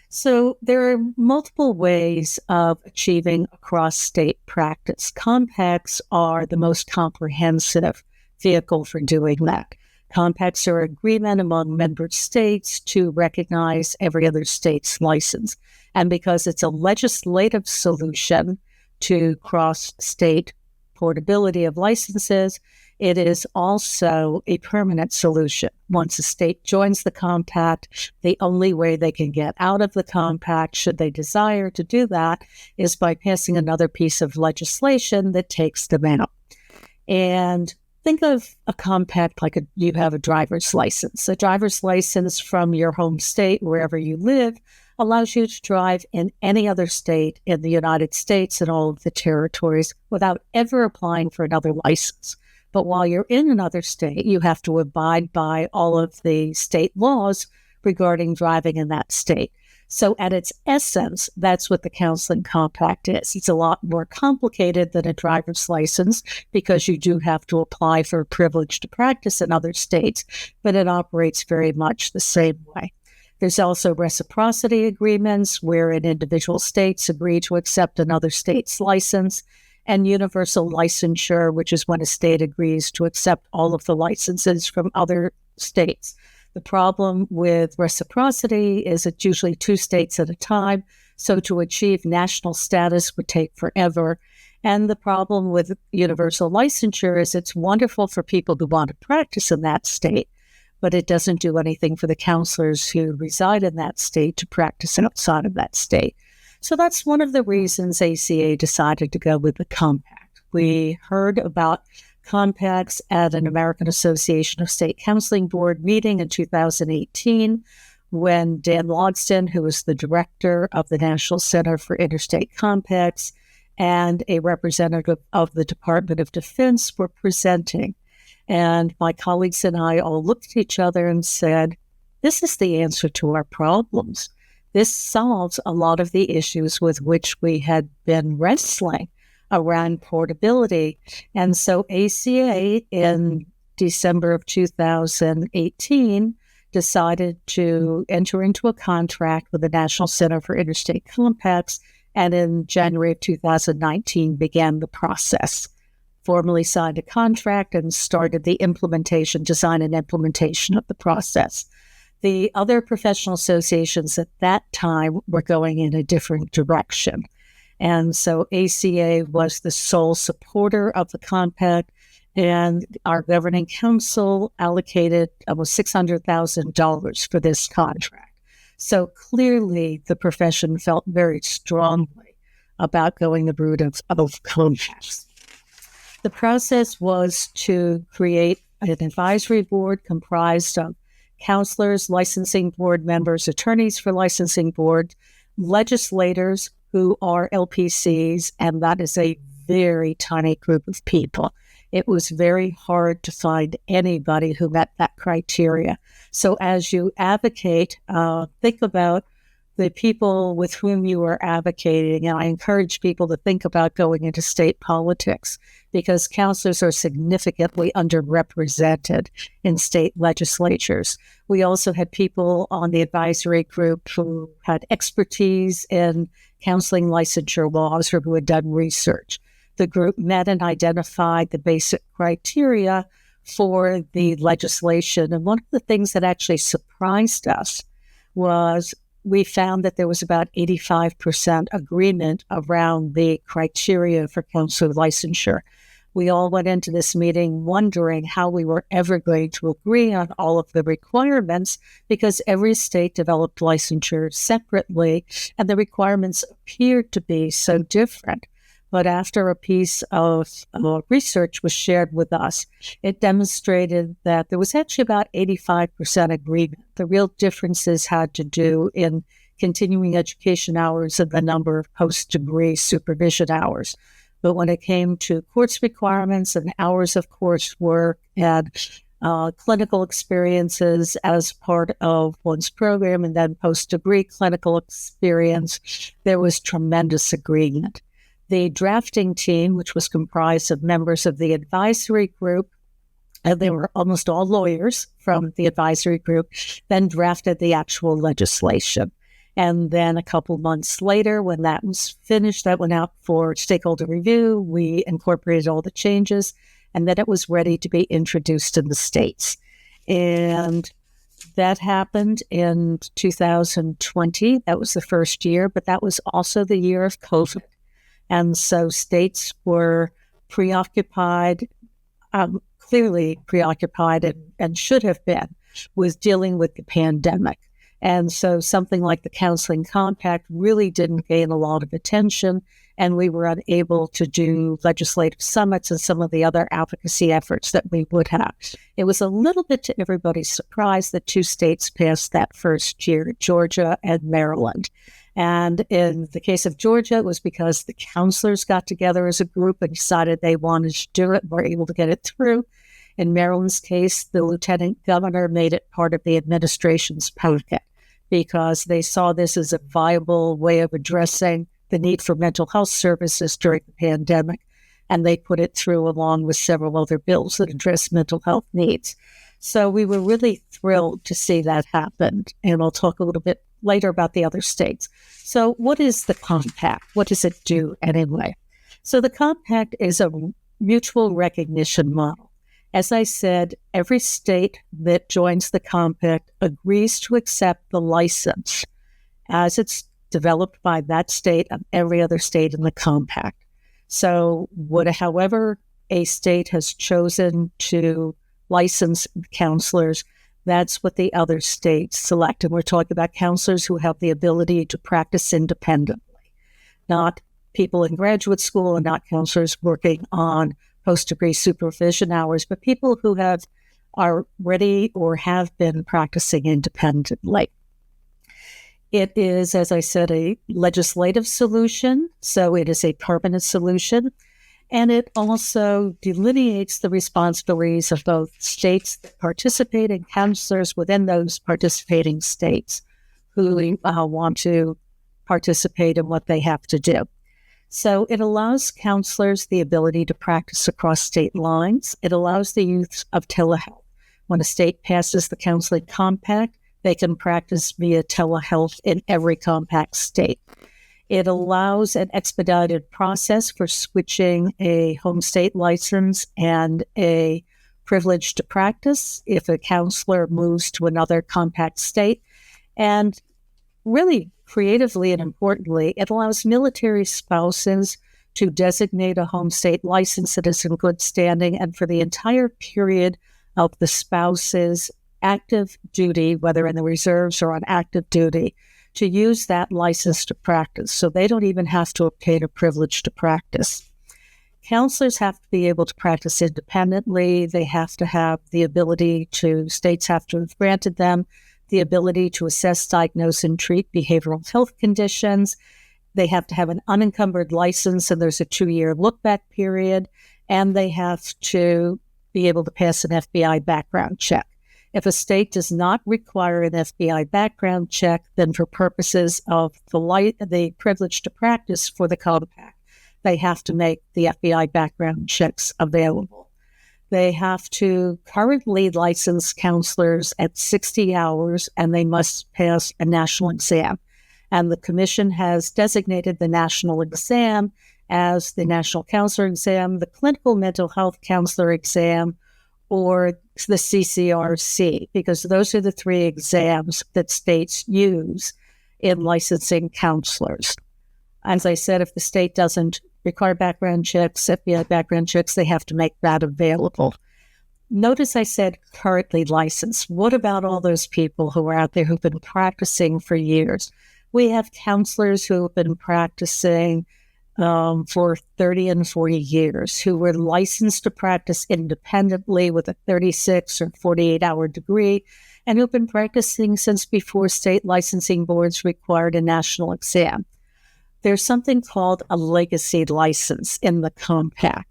So there are multiple ways of achieving a cross-state practice. Compacts are the most comprehensive vehicle for doing that. Compacts are agreement among member states to recognize every other state's license. And because it's a legislative solution to cross-state portability of licenses, it is also a permanent solution. Once a state joins the compact, the only way they can get out of the compact, should they desire to do that, is by passing another piece of legislation that takes them out. And think of a compact like you have a driver's license. A driver's license from your home state, wherever you live, allows you to drive in any other state in the United States and all of the territories without ever applying for another license. But while you're in another state, you have to abide by all of the state laws regarding driving in that state. So at its essence, that's what the Counseling Compact is. It's a lot more complicated than a driver's license because you do have to apply for a privilege to practice in other states, but it operates very much the same way. There's also reciprocity agreements wherein individual states agree to accept another state's license, and universal licensure, which is when a state agrees to accept all of the licenses from other states. The problem with reciprocity is it's usually 2 states at a time, so to achieve national status would take forever. And the problem with universal licensure is it's wonderful for people who want to practice in that state, but it doesn't do anything for the counselors who reside in that state to practice outside of that state. So that's one of the reasons ACA decided to go with the compact. We heard about compacts at an American Association of State Counseling Board meeting in 2018 when Dan Logsdon, who was the director of the National Center for Interstate Compacts, and a representative of the Department of Defense were presenting. And my colleagues and I all looked at each other and said, this is the answer to our problems. This solves a lot of the issues with which we had been wrestling around portability. And so ACA in December of 2018 decided to enter into a contract with the National Center for Interstate Compacts, and in January of 2019 began the process. Formally signed a contract and started the implementation, design and implementation of the process. The other professional associations at that time were going in a different direction. And so ACA was the sole supporter of the compact, and our governing council allocated almost $600,000 for this contract. So clearly the profession felt very strongly about going the route of compacts. The process was to create an advisory board comprised of counselors, licensing board members, attorneys for licensing board, legislators who are LPCs, and that is a very tiny group of people. It was very hard to find anybody who met that criteria. So as you advocate, think about the people with whom you are advocating, and I encourage people to think about going into state politics because counselors are significantly underrepresented in state legislatures. We also had people on the advisory group who had expertise in counseling licensure laws or who had done research. The group met and identified the basic criteria for the legislation. And one of the things that actually surprised us was we found that there was about 85% agreement around the criteria for counselor licensure. We all went into this meeting wondering how we were ever going to agree on all of the requirements because every state developed licensure separately and the requirements appeared to be so different. But after a piece of research was shared with us, it demonstrated that there was actually about 85% agreement. The real differences had to do in continuing education hours and the number of post-degree supervision hours. But when it came to course requirements and hours of coursework and clinical experiences as part of one's program and then post-degree clinical experience, there was tremendous agreement. The drafting team, which was comprised of members of the advisory group, and they were almost all lawyers from the advisory group, then drafted the actual legislation. And then a couple months later, when that was finished, that went out for stakeholder review. We incorporated all the changes, and then it was ready to be introduced in the states. And that happened in 2020. That was the first year, but that was also the year of COVID. And so states were preoccupied, clearly preoccupied and should have been with dealing with the pandemic. And so something like the Counseling Compact really didn't gain a lot of attention, and we were unable to do legislative summits and some of the other advocacy efforts that we would have. It was a little bit to everybody's surprise that 2 states passed that first year, Georgia and Maryland. And in the case of Georgia, it was because the counselors got together as a group and decided they wanted to do it and were able to get it through. In Maryland's case, the lieutenant governor made it part of the administration's packet because they saw this as a viable way of addressing the need for mental health services during the pandemic. And they put it through along with several other bills that address mental health needs. So we were really thrilled to see that happen. And I'll talk a little bit later about the other states. So what is the compact? What does it do anyway? So the compact is a mutual recognition model. As I said, every state that joins the compact agrees to accept the license as it's developed by that state of every other state in the compact. So however a state has chosen to license counselors, that's what the other states select. And we're talking about counselors who have the ability to practice independently, not people in graduate school and not counselors working on post-degree supervision hours, but people who are ready or have been practicing independently. It is, as I said, a legislative solution, so it is a permanent solution, and it also delineates the responsibilities of both states that participate and counselors within those participating states who want to participate in what they have to do. So it allows counselors the ability to practice across state lines. It allows the use of telehealth. When a state passes the counseling compact, they can practice via telehealth in every compact state. It allows an expedited process for switching a home state license and a privilege to practice if a counselor moves to another compact state. And really creatively and importantly, it allows military spouses to designate a home state license that is in good standing and for the entire period of the spouse's active duty, whether in the reserves or on active duty, to use that license to practice. So they don't even have to obtain a privilege to practice. Counselors have to be able to practice independently. They have to have the ability states have to have granted them the ability to assess, diagnose, and treat behavioral health conditions. They have to have an unencumbered license, and there's a 2-year look-back period, and they have to be able to pass an FBI background check. If a state does not require an FBI background check, then for purposes of the privilege to practice for the compact, they have to make the FBI background checks available. They have to currently license counselors at 60 hours, and they must pass a national exam. And the Commission has designated the national exam as the National Counselor Exam, the Clinical Mental Health Counselor Exam, or the CCRC, because those are the 3 exams that states use in licensing counselors. As I said, if the state doesn't require background checks, FBI background checks, they have to make that available. Notice I said currently licensed. What about all those people who are out there who've been practicing for years? We have counselors who have been practicing for 30 and 40 years, who were licensed to practice independently with a 36 or 48-hour degree, and who've been practicing since before state licensing boards required a national exam. There's something called a legacy license in the compact.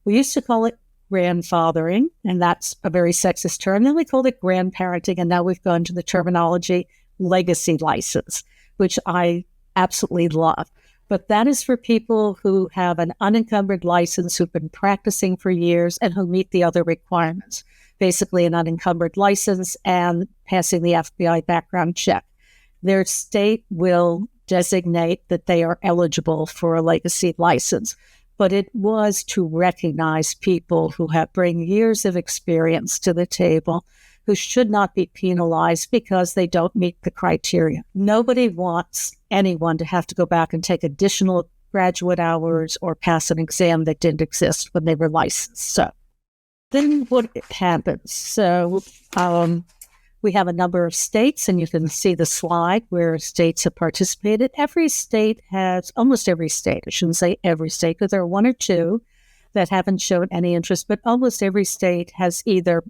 We used to call it grandfathering, and that's a very sexist term. Then we called it grandparenting, and now we've gone to the terminology legacy license, which I absolutely love. But that is for people who have an unencumbered license, who've been practicing for years, and who meet the other requirements. Basically, an unencumbered license and passing the FBI background check. Their state will designate that they are eligible for a legacy license. But it was to recognize people who bring years of experience to the table, who should not be penalized because they don't meet the criteria. Nobody wants anyone to have to go back and take additional graduate hours or pass an exam that didn't exist when they were licensed. So then what happens? So we have a number of states, and you can see the slide where states have participated. Almost every state, I shouldn't say every state, because there are 1 or 2 that haven't shown any interest, but almost every state has either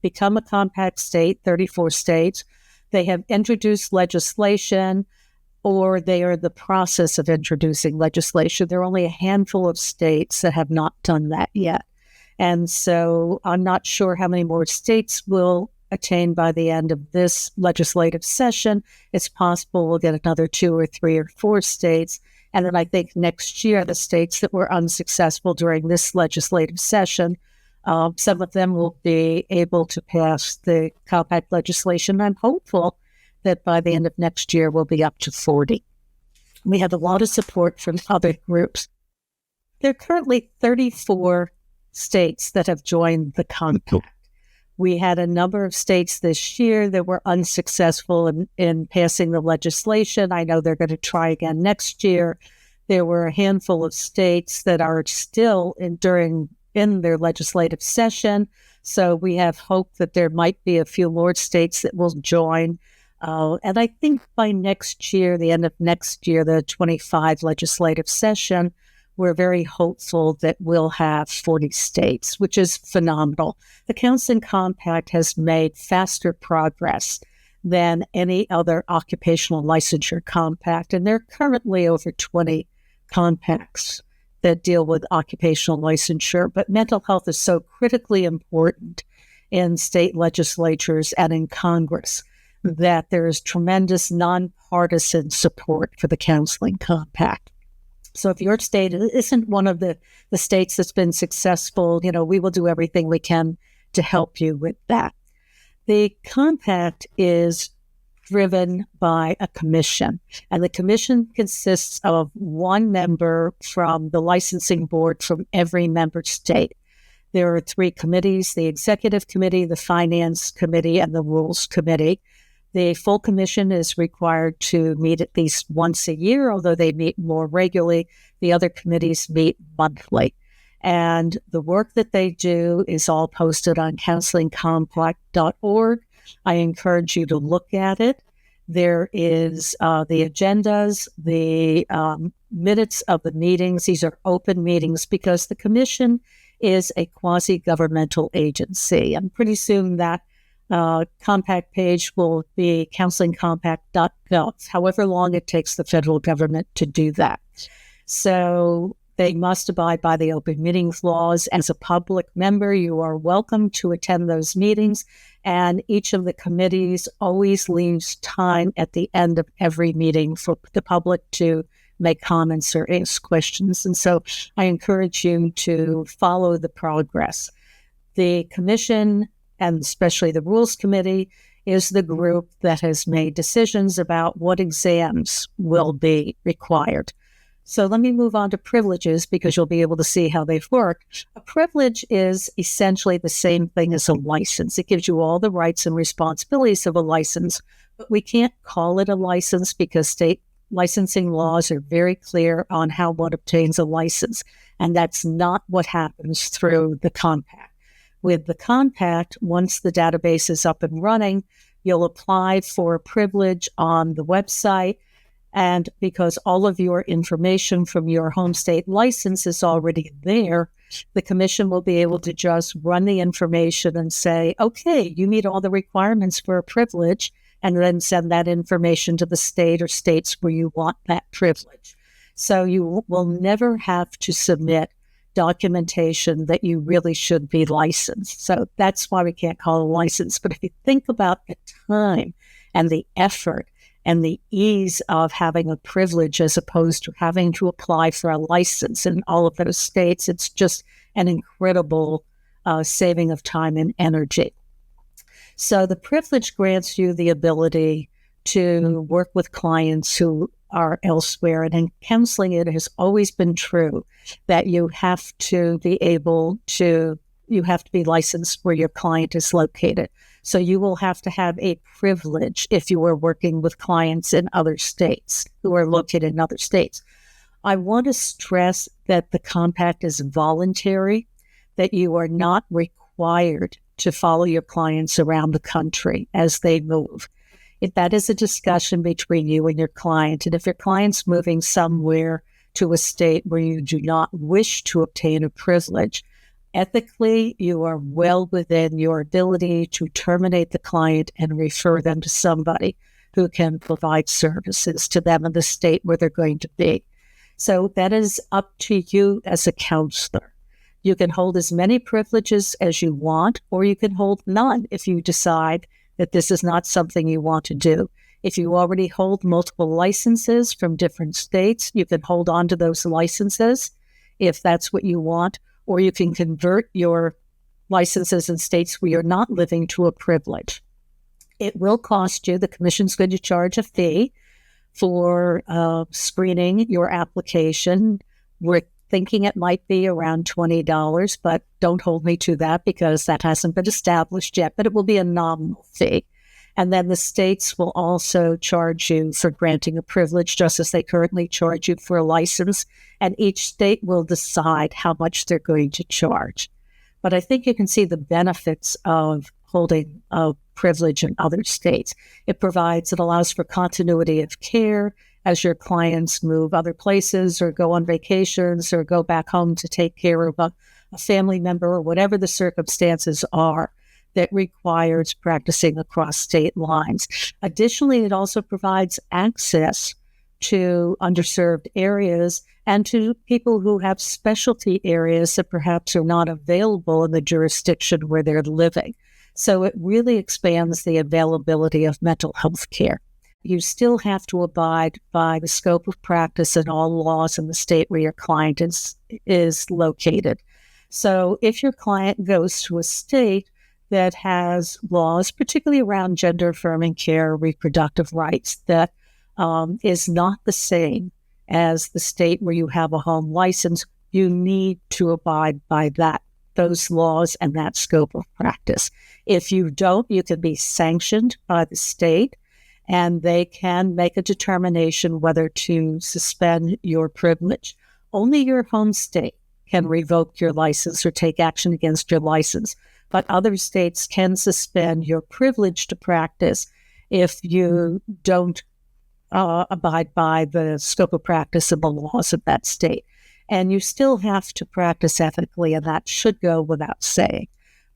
become a compact state, 34 states, they have introduced legislation, or they are in the process of introducing legislation. There are only a handful of states that have not done that yet. And so I'm not sure how many more states will attain by the end of this legislative session. It's possible we'll get another 2 or 3 or 4 states. And then I think next year, the states that were unsuccessful during this legislative session, some of them will be able to pass the compact legislation. I'm hopeful that by the end of next year, we'll be up to 40. We have a lot of support from other groups. There are currently 34 states that have joined the compact. We had a number of states this year that were unsuccessful in passing the legislation. I know they're going to try again next year. There were a handful of states that are still in their legislative session. So we have hope that there might be a few more states that will join. And I think by next year, the end of next year, the 25 legislative session, we're very hopeful that we'll have 40 states, which is phenomenal. The Counseling Compact has made faster progress than any other occupational licensure compact, and there are currently over 20 compacts that deal with occupational licensure. But mental health is so critically important in state legislatures and in Congress that there is tremendous nonpartisan support for the Counseling Compact. So if your state isn't one of the states that's been successful, we will do everything we can to help you with that. The compact is driven by a commission, and the commission consists of one member from the licensing board from every member state. There are 3 committees: the executive committee, the finance committee, and the rules committee. The full commission is required to meet at least once a year, although they meet more regularly. The other committees meet monthly. And the work that they do is all posted on counselingcompact.org. I encourage you to look at it. There is the agendas, the minutes of the meetings. These are open meetings because the commission is a quasi-governmental agency. And pretty soon that compact page will be counselingcompact.gov, however long it takes the federal government to do that. So they must abide by the open meetings laws. As a public member, you are welcome to attend those meetings, and each of the committees always leaves time at the end of every meeting for the public to make comments or ask questions. And so I encourage you to follow the progress. The commission, and especially the Rules Committee, is the group that has made decisions about what exams will be required. So let me move on to privileges because you'll be able to see how they work. A privilege is essentially the same thing as a license. It gives you all the rights and responsibilities of a license, but we can't call it a license because state licensing laws are very clear on how one obtains a license, and that's not what happens through the compact. With the compact, once the database is up and running, you'll apply for a privilege on the website. And because all of your information from your home state license is already there, the commission will be able to just run the information and say, okay, you meet all the requirements for a privilege, and then send that information to the state or states where you want that privilege. So you will never have to submit documentation that you really should be licensed. So that's why we can't call it a license. But if you think about the time and the effort and the ease of having a privilege as opposed to having to apply for a license in all of those states, it's just an incredible saving of time and energy. So the privilege grants you the ability to work with clients who are elsewhere. And in counseling, it has always been true that you have to be licensed where your client is located. So you will have to have a privilege if you are working with clients in other states who are located in other states. I want to stress that the compact is voluntary, that you are not required to follow your clients around the country as they move. If that is a discussion between you and your client, and if your client's moving somewhere to a state where you do not wish to obtain a privilege, ethically, you are well within your ability to terminate the client and refer them to somebody who can provide services to them in the state where they're going to be. So that is up to you as a counselor. You can hold as many privileges as you want, or you can hold none if you decide that this is not something you want to do. If you already hold multiple licenses from different states, you can hold on to those licenses if that's what you want, or you can convert your licenses in states where you're not living to a privilege. It will cost you, the commission's going to charge a fee for screening your application. We're thinking it might be around $20, but don't hold me to that because that hasn't been established yet, but it will be a nominal fee. And then the states will also charge you for granting a privilege, just as they currently charge you for a license. And each state will decide how much they're going to charge. But I think you can see the benefits of holding a privilege in other states. It allows for continuity of care as your clients move other places or go on vacations or go back home to take care of a family member or whatever the circumstances are that requires practicing across state lines. Additionally, it also provides access to underserved areas and to people who have specialty areas that perhaps are not available in the jurisdiction where they're living. So it really expands the availability of mental health care. You still have to abide by the scope of practice and all laws in the state where your client is located. So if your client goes to a state that has laws, particularly around gender-affirming care, reproductive rights, that is not the same as the state where you have a home license, you need to abide by those laws and that scope of practice. If you don't, you can be sanctioned by the state, and they can make a determination whether to suspend your privilege. Only your home state can revoke your license or take action against your license, but other states can suspend your privilege to practice if you don't abide by the scope of practice of the laws of that state. And you still have to practice ethically, and that should go without saying.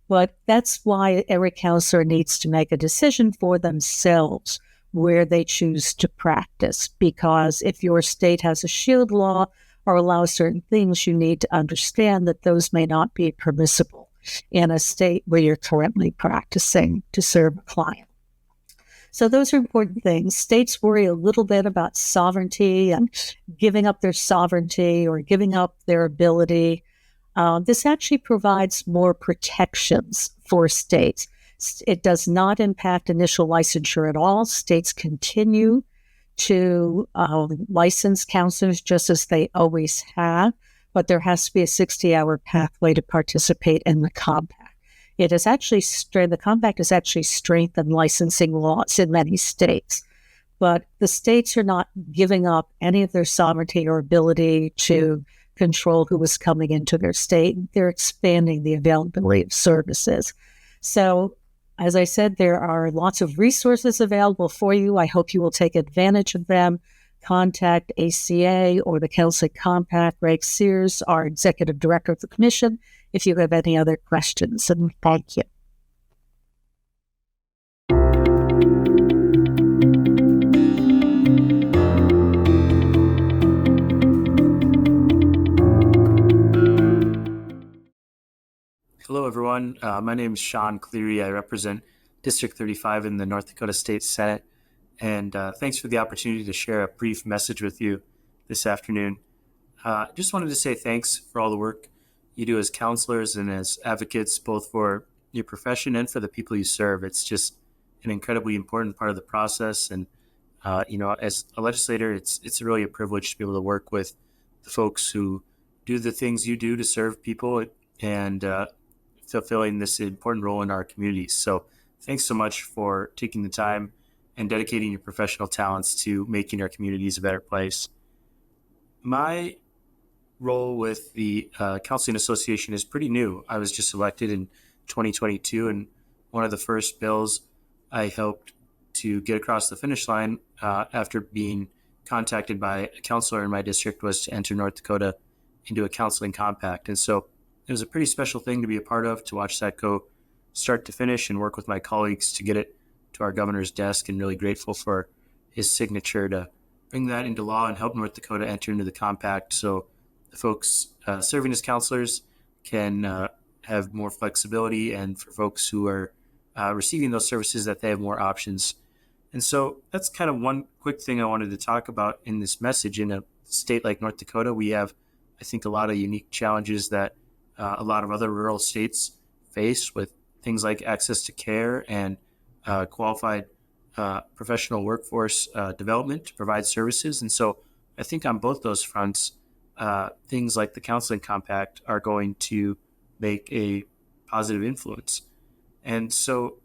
But that's why every counselor needs to make a decision for themselves where they choose to practice, because if your state has a shield law or allows certain things, you need to understand that those may not be permissible in a state where you're currently practicing to serve a client. So those are important things. States worry a little bit about sovereignty and giving up their sovereignty or giving up their ability. This actually provides more protections for states. It does not impact initial licensure at all. States continue to license counselors just as they always have, but there has to be a 60-hour pathway to participate in the compact. The compact has actually strengthened licensing laws in many states, but the states are not giving up any of their sovereignty or ability to control who is coming into their state. They're expanding the availability of services. So, as I said, there are lots of resources available for you. I hope you will take advantage of them. Contact ACA or the Counseling Compact, Greg Sears, our Executive Director of the Commission, if you have any other questions. And thank you. Hello, everyone. My name is Sean Cleary. I represent District 35 in the North Dakota State Senate. And thanks for the opportunity to share a brief message with you this afternoon. Just wanted to say thanks for all the work you do as counselors and as advocates, both for your profession and for the people you serve. It's just an incredibly important part of the process. And, as a legislator, it's really a privilege to be able to work with the folks who do the things you do to serve people and fulfilling this important role in our communities. So thanks so much for taking the time and dedicating your professional talents to making our communities a better place. My role with the Counseling Association is pretty new. I was just elected in 2022, and one of the first bills I helped to get across the finish line after being contacted by a counselor in my district was to enter North Dakota into a counseling compact. And so it was a pretty special thing to be a part of, to watch that go start to finish and work with my colleagues to get it to our governor's desk, and really grateful for his signature to bring that into law and help North Dakota enter into the compact so the folks serving as counselors can have more flexibility, and for folks who are receiving those services that they have more options. And so that's kind of one quick thing I wanted to talk about in this message. In a state like North Dakota, we have, I think, a lot of unique challenges that a lot of other rural states face, with things like access to care and qualified professional workforce development to provide services. And so I think on both those fronts, things like the Counseling Compact are going to make a positive influence. And so,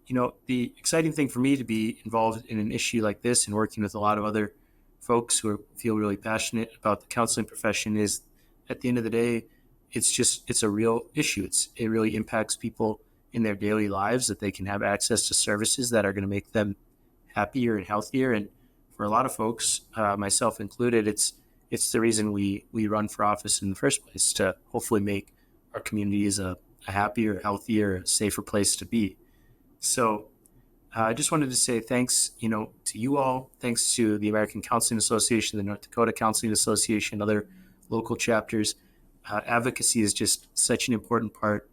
the exciting thing for me to be involved in an issue like this and working with a lot of other folks who feel really passionate about the counseling profession is, at the end of the day, it's a real issue. It really impacts people in their daily lives, that they can have access to services that are going to make them happier and healthier. And for a lot of folks, myself included, it's the reason we run for office in the first place, to hopefully make our communities a happier, healthier, safer place to be. So I just wanted to say thanks, to you all. Thanks to the American Counseling Association, the North Dakota Counseling Association, other local chapters. Advocacy is just such an important part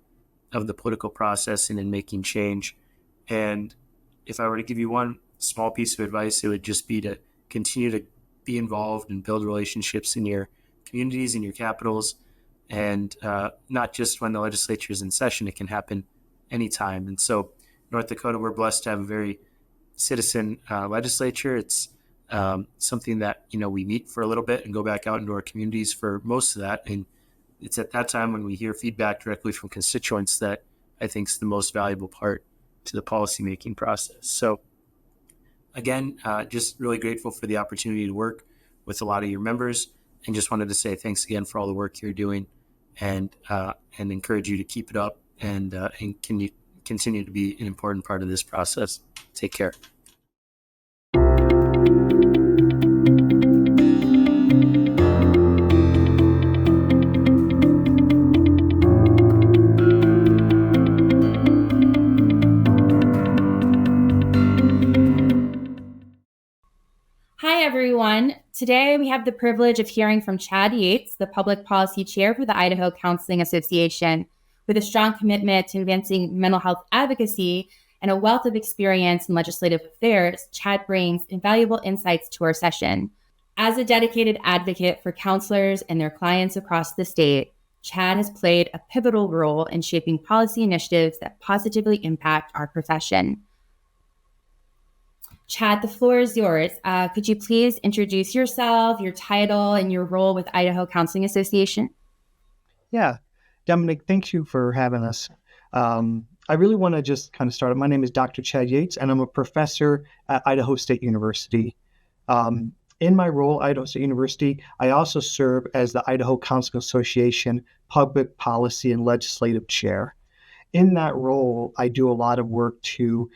of the political process and in making change. And if I were to give you one small piece of advice, it would just be to continue to be involved and build relationships in your communities, in your capitals, and not just when the legislature is in session. It can happen anytime. And so North Dakota, we're blessed to have a very citizen legislature. It's something that, we meet for a little bit and go back out into our communities for most of that. And it's at that time when we hear feedback directly from constituents that I think is the most valuable part to the policymaking process. So again, just really grateful for the opportunity to work with a lot of your members, and just wanted to say thanks again for all the work you're doing, and encourage you to keep it up, and can you continue to be an important part of this process. Take care. Hi, everyone. Today, we have the privilege of hearing from Chad Yates, the Public Policy Chair for the Idaho Counseling Association. With a strong commitment to advancing mental health advocacy and a wealth of experience in legislative affairs, Chad brings invaluable insights to our session. As a dedicated advocate for counselors and their clients across the state, Chad has played a pivotal role in shaping policy initiatives that positively impact our profession. Chad, the floor is yours. Could you please introduce yourself, your title, and your role with Idaho Counseling Association? Yeah, Dominic, thank you for having us. I really want to just kind of start. My name is Dr. Chad Yates, and I'm a professor at Idaho State University. In my role at Idaho State University, I also serve as the Idaho Counseling Association Public Policy and Legislative Chair. In that role, I do a lot of work to,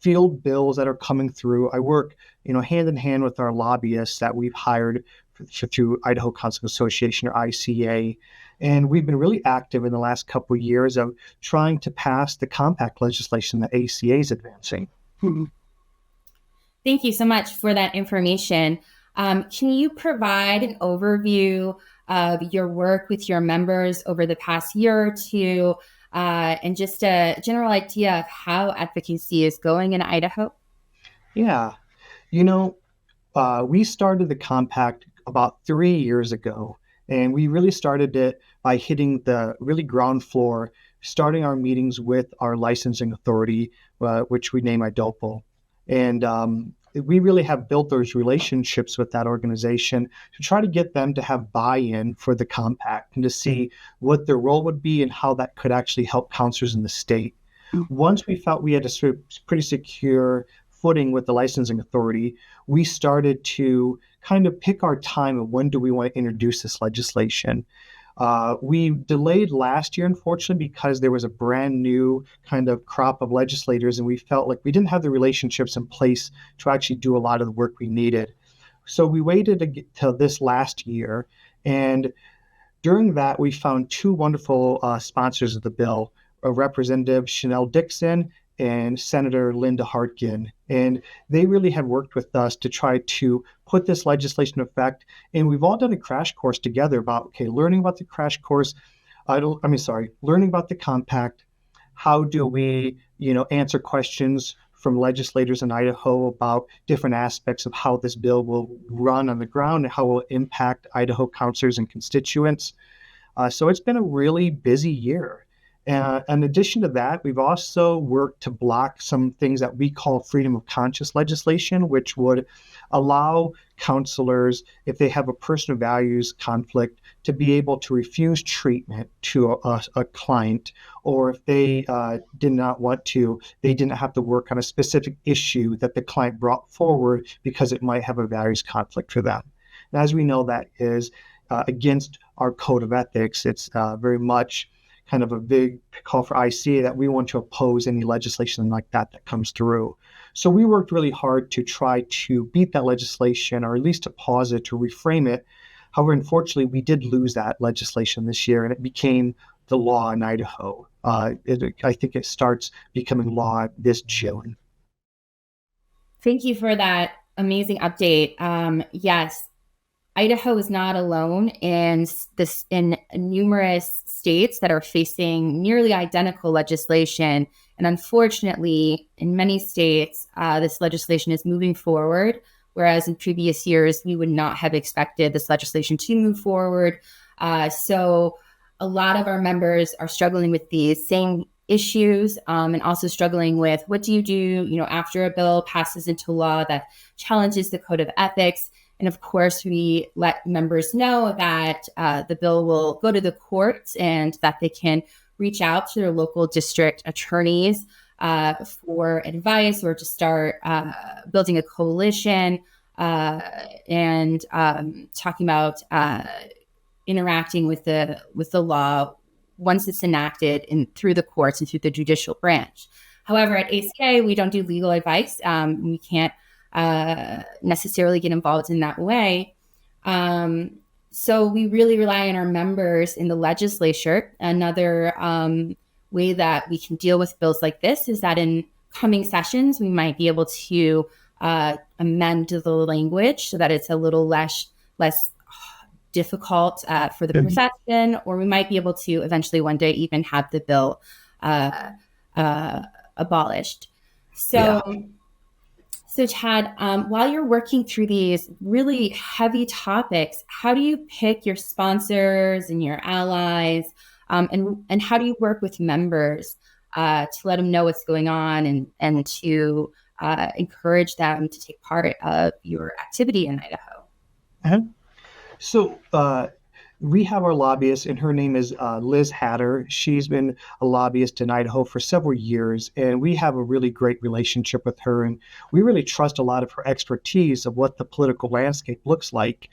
field bills that are coming through. I work, hand in hand with our lobbyists that we've hired through Idaho Counseling Association, or ICA. And we've been really active in the last couple of years of trying to pass the compact legislation that ACA is advancing. Thank you so much for that information. Can you provide an overview of your work with your members over the past year or two, and just a general idea of how advocacy is going in Idaho? Yeah. We started the compact about 3 years ago, and we really started it by hitting the really ground floor, starting our meetings with our licensing authority, which we name IDOPO. And we really have built those relationships with that organization to try to get them to have buy-in for the compact and to see what their role would be and how that could actually help counselors in the state. Once we felt we had a pretty secure footing with the licensing authority, we started to kind of pick our time of when do we want to introduce this legislation. We delayed last year, unfortunately, because there was a brand new kind of crop of legislators, and we felt like we didn't have the relationships in place to actually do a lot of the work we needed. So we waited till this last year, and during that, we found two wonderful sponsors of the bill, Representative Chanel Dixon and Senator Linda Hartgen. And they really have worked with us to try to put this legislation in effect. And we've all done a crash course together about, learning about the learning about the compact. How do we, answer questions from legislators in Idaho about different aspects of how this bill will run on the ground and how it will impact Idaho counselors and constituents. So it's been a really busy year. In addition to that, we've also worked to block some things that we call freedom of conscience legislation, which would allow counselors, if they have a personal values conflict, to be able to refuse treatment to a client, or if they did not want to, they didn't have to work on a specific issue that the client brought forward because it might have a values conflict for them. And as we know, that is against our code of ethics. It's very much kind of a big call for ICA that we want to oppose any legislation like that comes through. So we worked really hard to try to beat that legislation, or at least to pause it, to reframe it. However, unfortunately, we did lose that legislation this year, and it became the law in Idaho. I think it starts becoming law this June. Thank you for that amazing update. Yes, Idaho is not alone in numerous states that are facing nearly identical legislation. And unfortunately, in many states, this legislation is moving forward, whereas in previous years, we would not have expected this legislation to move forward. So a lot of our members are struggling with these same issues, and also struggling with what do you do, after a bill passes into law that challenges the code of ethics. And of course, we let members know that the bill will go to the courts and that they can reach out to their local district attorneys for advice, or to start building a coalition and talking about interacting with the law once it's enacted through the courts and through the judicial branch. However, at ACA, we don't do legal advice. We can't necessarily get involved in that way. So we really rely on our members in the legislature. Another way that we can deal with bills like this is that in coming sessions, we might be able to amend the language so that it's a little less difficult for the profession, or we might be able to eventually one day even have the bill abolished. So Chad, while you're working through these really heavy topics, how do you pick your sponsors and your allies, and how do you work with members to let them know what's going on and to encourage them to take part of your activity in Idaho? Uh-huh. So we have our lobbyist, and her name is Liz Hatter. She's been a lobbyist in Idaho for several years, and we have a really great relationship with her. And we really trust a lot of her expertise of what the political landscape looks like.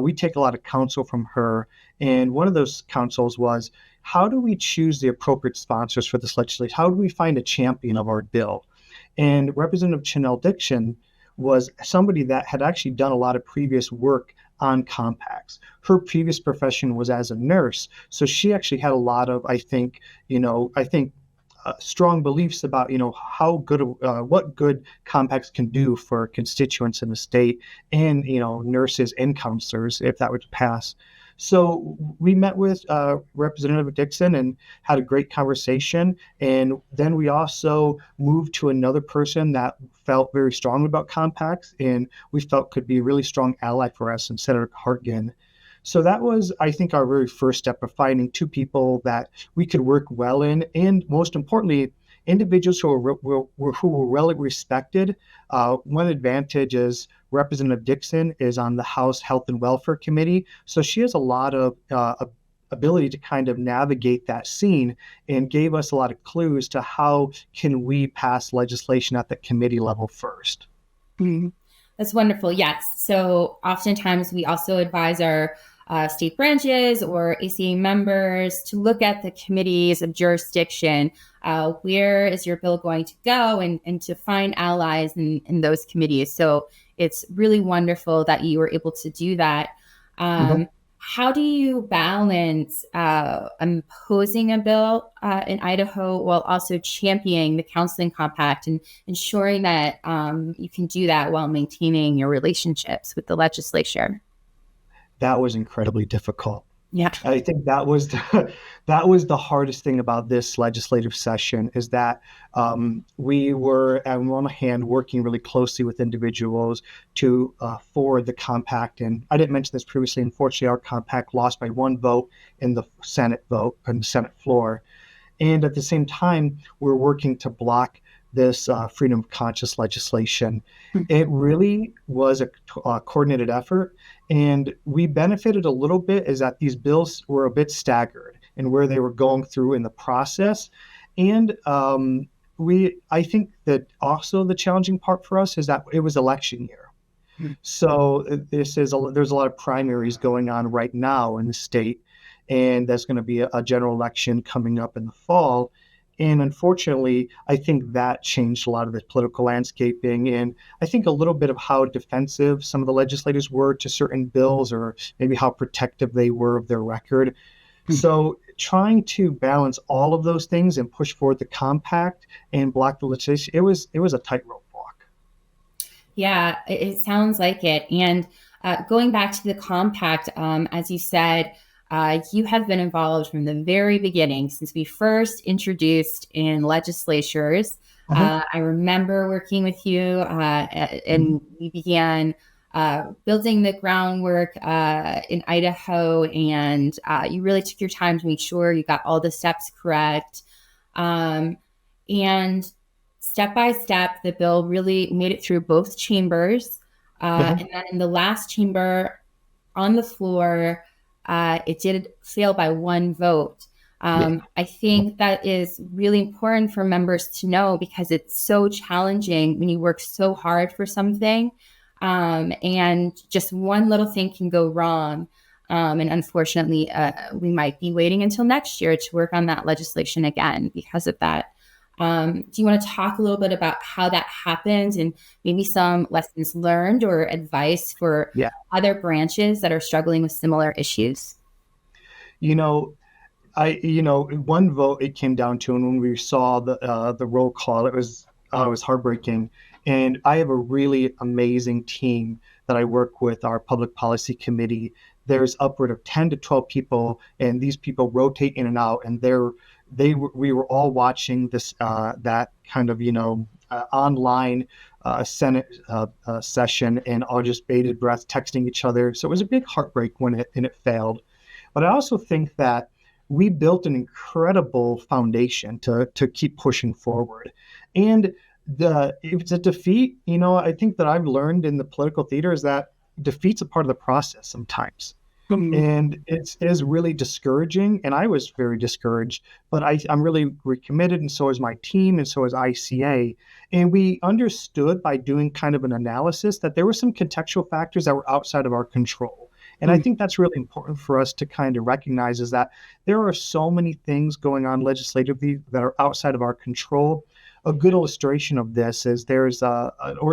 We take a lot of counsel from her, and one of those counsels was, how do we choose the appropriate sponsors for this legislation? How do we find a champion of our bill? And Representative Chanel Dixon was somebody that had actually done a lot of previous work on compacts. Her previous profession was as a nurse, so she actually had a lot of, strong beliefs about, how good, what good compacts can do for constituents in the state, and nurses and counselors if that were to pass. So we met with Representative Dixon and had a great conversation. And then we also moved to another person that felt very strongly about compacts and we felt could be a really strong ally for us, and Senator Hartgen. So that was, I think, our very first step of finding two people that we could work well in, and most importantly, individuals who were well respected. One advantage is Representative Dixon is on the House Health and Welfare Committee, so she has a lot of ability to kind of navigate that scene, and gave us a lot of clues to how can we pass legislation at the committee level first. Mm-hmm. That's wonderful. Yes. So oftentimes we also advise our state branches or ACA members to look at the committees of jurisdiction. Where is your bill going to go, and to find allies in those committees. So it's really wonderful that you were able to do that. How do you balance imposing a bill in Idaho while also championing the counseling compact and ensuring that you can do that while maintaining your relationships with the legislature? That was incredibly difficult. Yeah, I think that was the hardest thing about this legislative session, is that we were, on one hand, working really closely with individuals to forward the compact. And I didn't mention this previously. Unfortunately, our compact lost by one vote in the Senate floor. And at the same time, we're working to block this freedom of conscience legislation. It really was a coordinated effort, and we benefited a little bit is that these bills were a bit staggered in where they were going through in the process. And I think that also the challenging part for us is that it was election year. So there's a lot of primaries going on right now in the state, and there's going to be a general election coming up in the fall. And unfortunately, I think that changed a lot of the political landscaping, and I think a little bit of how defensive some of the legislators were to certain bills, or maybe how protective they were of their record. So trying to balance all of those things and push forward the compact and block the legislation, it was a tightrope walk. Yeah, it sounds like it. And going back to the compact, as you said, you have been involved from the very beginning since we first introduced in legislatures. I remember working with you and we began building the groundwork in Idaho, and you really took your time to make sure you got all the steps correct. And step by step, the bill really made it through both chambers. And then in the last chamber on the floor, it did fail by one vote. I think that is really important for members to know, because it's so challenging when you work so hard for something, and just one little thing can go wrong. And unfortunately, we might be waiting until next year to work on that legislation again because of that. Do you want to talk a little bit about how that happens and maybe some lessons learned or advice for other branches that are struggling with similar issues? One vote it came down to, and when we saw the roll call, it was heartbreaking. And I have a really amazing team that I work with, our public policy committee. There's upward of 10 to 12 people, and these people rotate in and out, and we were all watching this that kind of online Senate session, and all just bated breath texting each other. So it was a big heartbreak when it failed. But I also think that we built an incredible foundation to keep pushing forward. And it's a defeat. I think that I've learned in the political theater is that defeat's a part of the process sometimes. And it is really discouraging, and I was very discouraged, but I'm really recommitted, and so is my team, and so is ICA. And we understood by doing kind of an analysis that there were some contextual factors that were outside of our control. And I think that's really important for us to kind of recognize, is that there are so many things going on legislatively that are outside of our control. A good illustration of this is there's an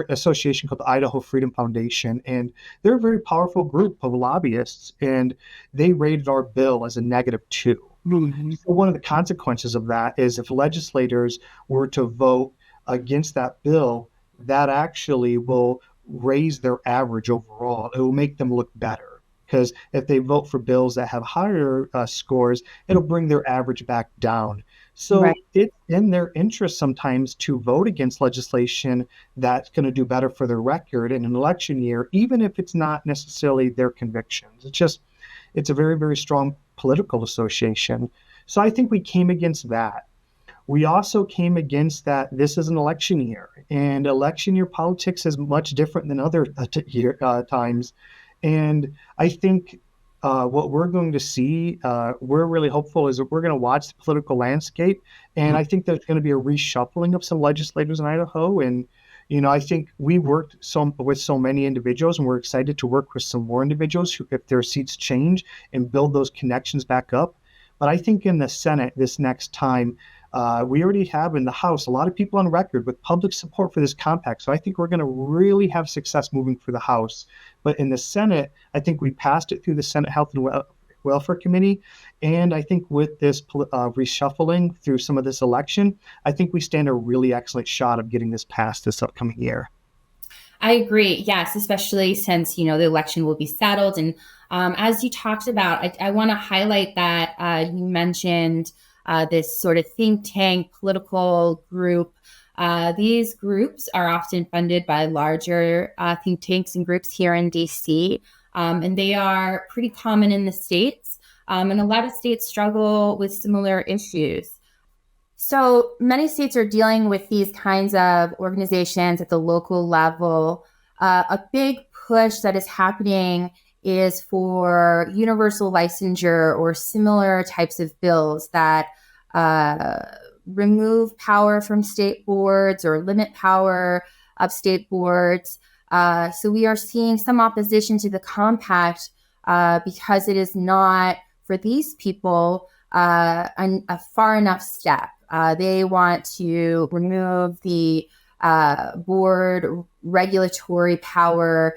association called the Idaho Freedom Foundation, and they're a very powerful group of lobbyists, and they rated our bill as a -2. So one of the consequences of that is if legislators were to vote against that bill, that actually will raise their average overall. It will make them look better, because if they vote for bills that have higher scores, it'll bring their average back down. So it's in their interest sometimes to vote against legislation that's going to do better for their record in an election year, even if it's not necessarily their convictions. It's a very, very strong political association. So I think we came against that. We also came against that this is an election year, and election year politics is much different than other times. And I think what we're going to see, we're really hopeful, is that we're going to watch the political landscape. And I think there's going to be a reshuffling of some legislators in Idaho. And, I think we worked with so many individuals, and we're excited to work with some more individuals who, if their seats change, and build those connections back up. But I think in the Senate this next time, we already have in the House a lot of people on record with public support for this compact. So I think we're going to really have success moving through the House. But in the Senate, I think we passed it through the Senate Health and Welfare Committee. And I think with this reshuffling through some of this election, I think we stand a really excellent shot of getting this passed this upcoming year. I agree. Yes, especially since, the election will be settled. And as you talked about, I want to highlight that you mentioned this sort of think tank political group. These groups are often funded by larger think tanks and groups here in DC, and they are pretty common in the states. And a lot of states struggle with similar issues. So many states are dealing with these kinds of organizations at the local level. A big push that is happening is for universal licensure or similar types of bills that remove power from state boards or limit power of state boards. So we are seeing some opposition to the compact because it is not, for these people, a far enough step. They want to remove the board regulatory power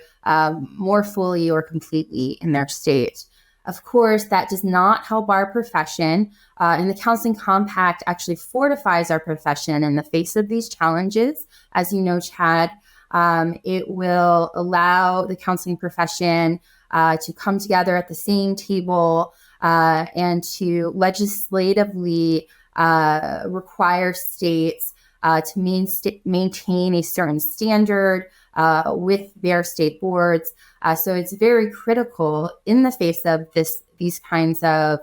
more fully or completely in their state. Of course, that does not help our profession, and the Counseling Compact actually fortifies our profession in the face of these challenges. As you know, Chad, it will allow the counseling profession to come together at the same table and to legislatively require states to maintain a certain standard with their state boards. So it's very critical in the face of these kinds of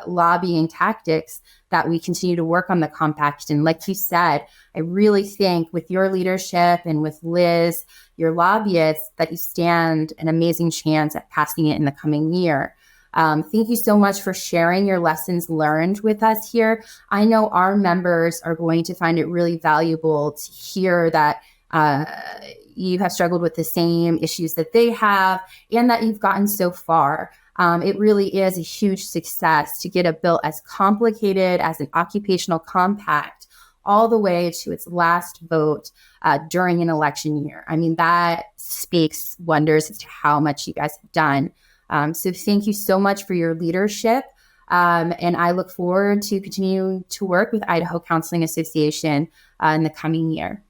lobbying tactics that we continue to work on the compact. And like you said, I really think with your leadership and with Liz, your lobbyists, that you stand an amazing chance at passing it in the coming year. Thank you so much for sharing your lessons learned with us here. I know our members are going to find it really valuable to hear that you have struggled with the same issues that they have and that you've gotten so far. It really is a huge success to get a bill as complicated as an occupational compact all the way to its last vote during an election year. I mean, that speaks wonders as to how much you guys have done. So thank you so much for your leadership. And I look forward to continuing to work with Idaho Counseling Association in the coming year.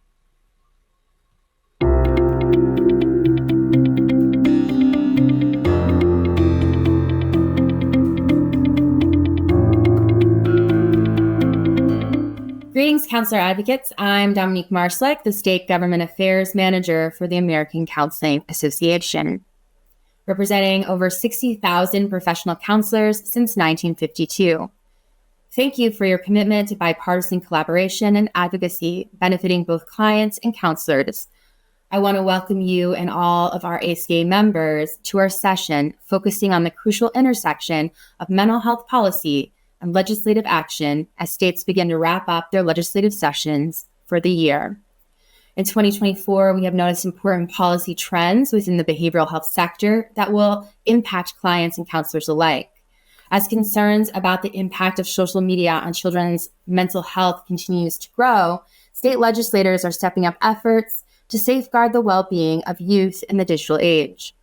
Greetings, Counselor Advocates. I'm Dominique Marslick, the State Government Affairs Manager for the American Counseling Association, representing over 60,000 professional counselors since 1952. Thank you for your commitment to bipartisan collaboration and advocacy benefiting both clients and counselors. I want to welcome you and all of our ACA members to our session focusing on the crucial intersection of mental health policy and legislative action as states begin to wrap up their legislative sessions for the year. In 2024, we have noticed important policy trends within the behavioral health sector that will impact clients and counselors alike. As concerns about the impact of social media on children's mental health continues to grow, state legislators are stepping up efforts to safeguard the well-being of youth in the digital age.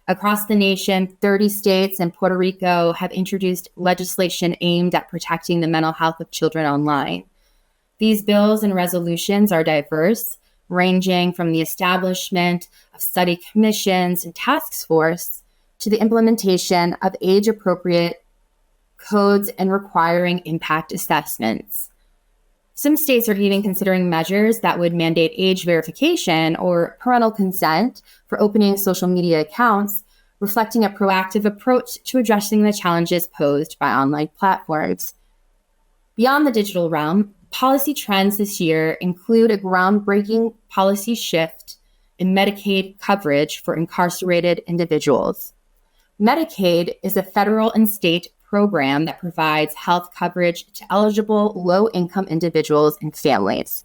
Across the nation, 30 states and Puerto Rico have introduced legislation aimed at protecting the mental health of children online. These bills and resolutions are diverse, ranging from the establishment of study commissions and task force to the implementation of age-appropriate codes and requiring impact assessments. Some states are even considering measures that would mandate age verification or parental consent for opening social media accounts, reflecting a proactive approach to addressing the challenges posed by online platforms. Beyond the digital realm, policy trends this year include a groundbreaking policy shift in Medicaid coverage for incarcerated individuals. Medicaid is a federal and state program that provides health coverage to eligible low-income individuals and families.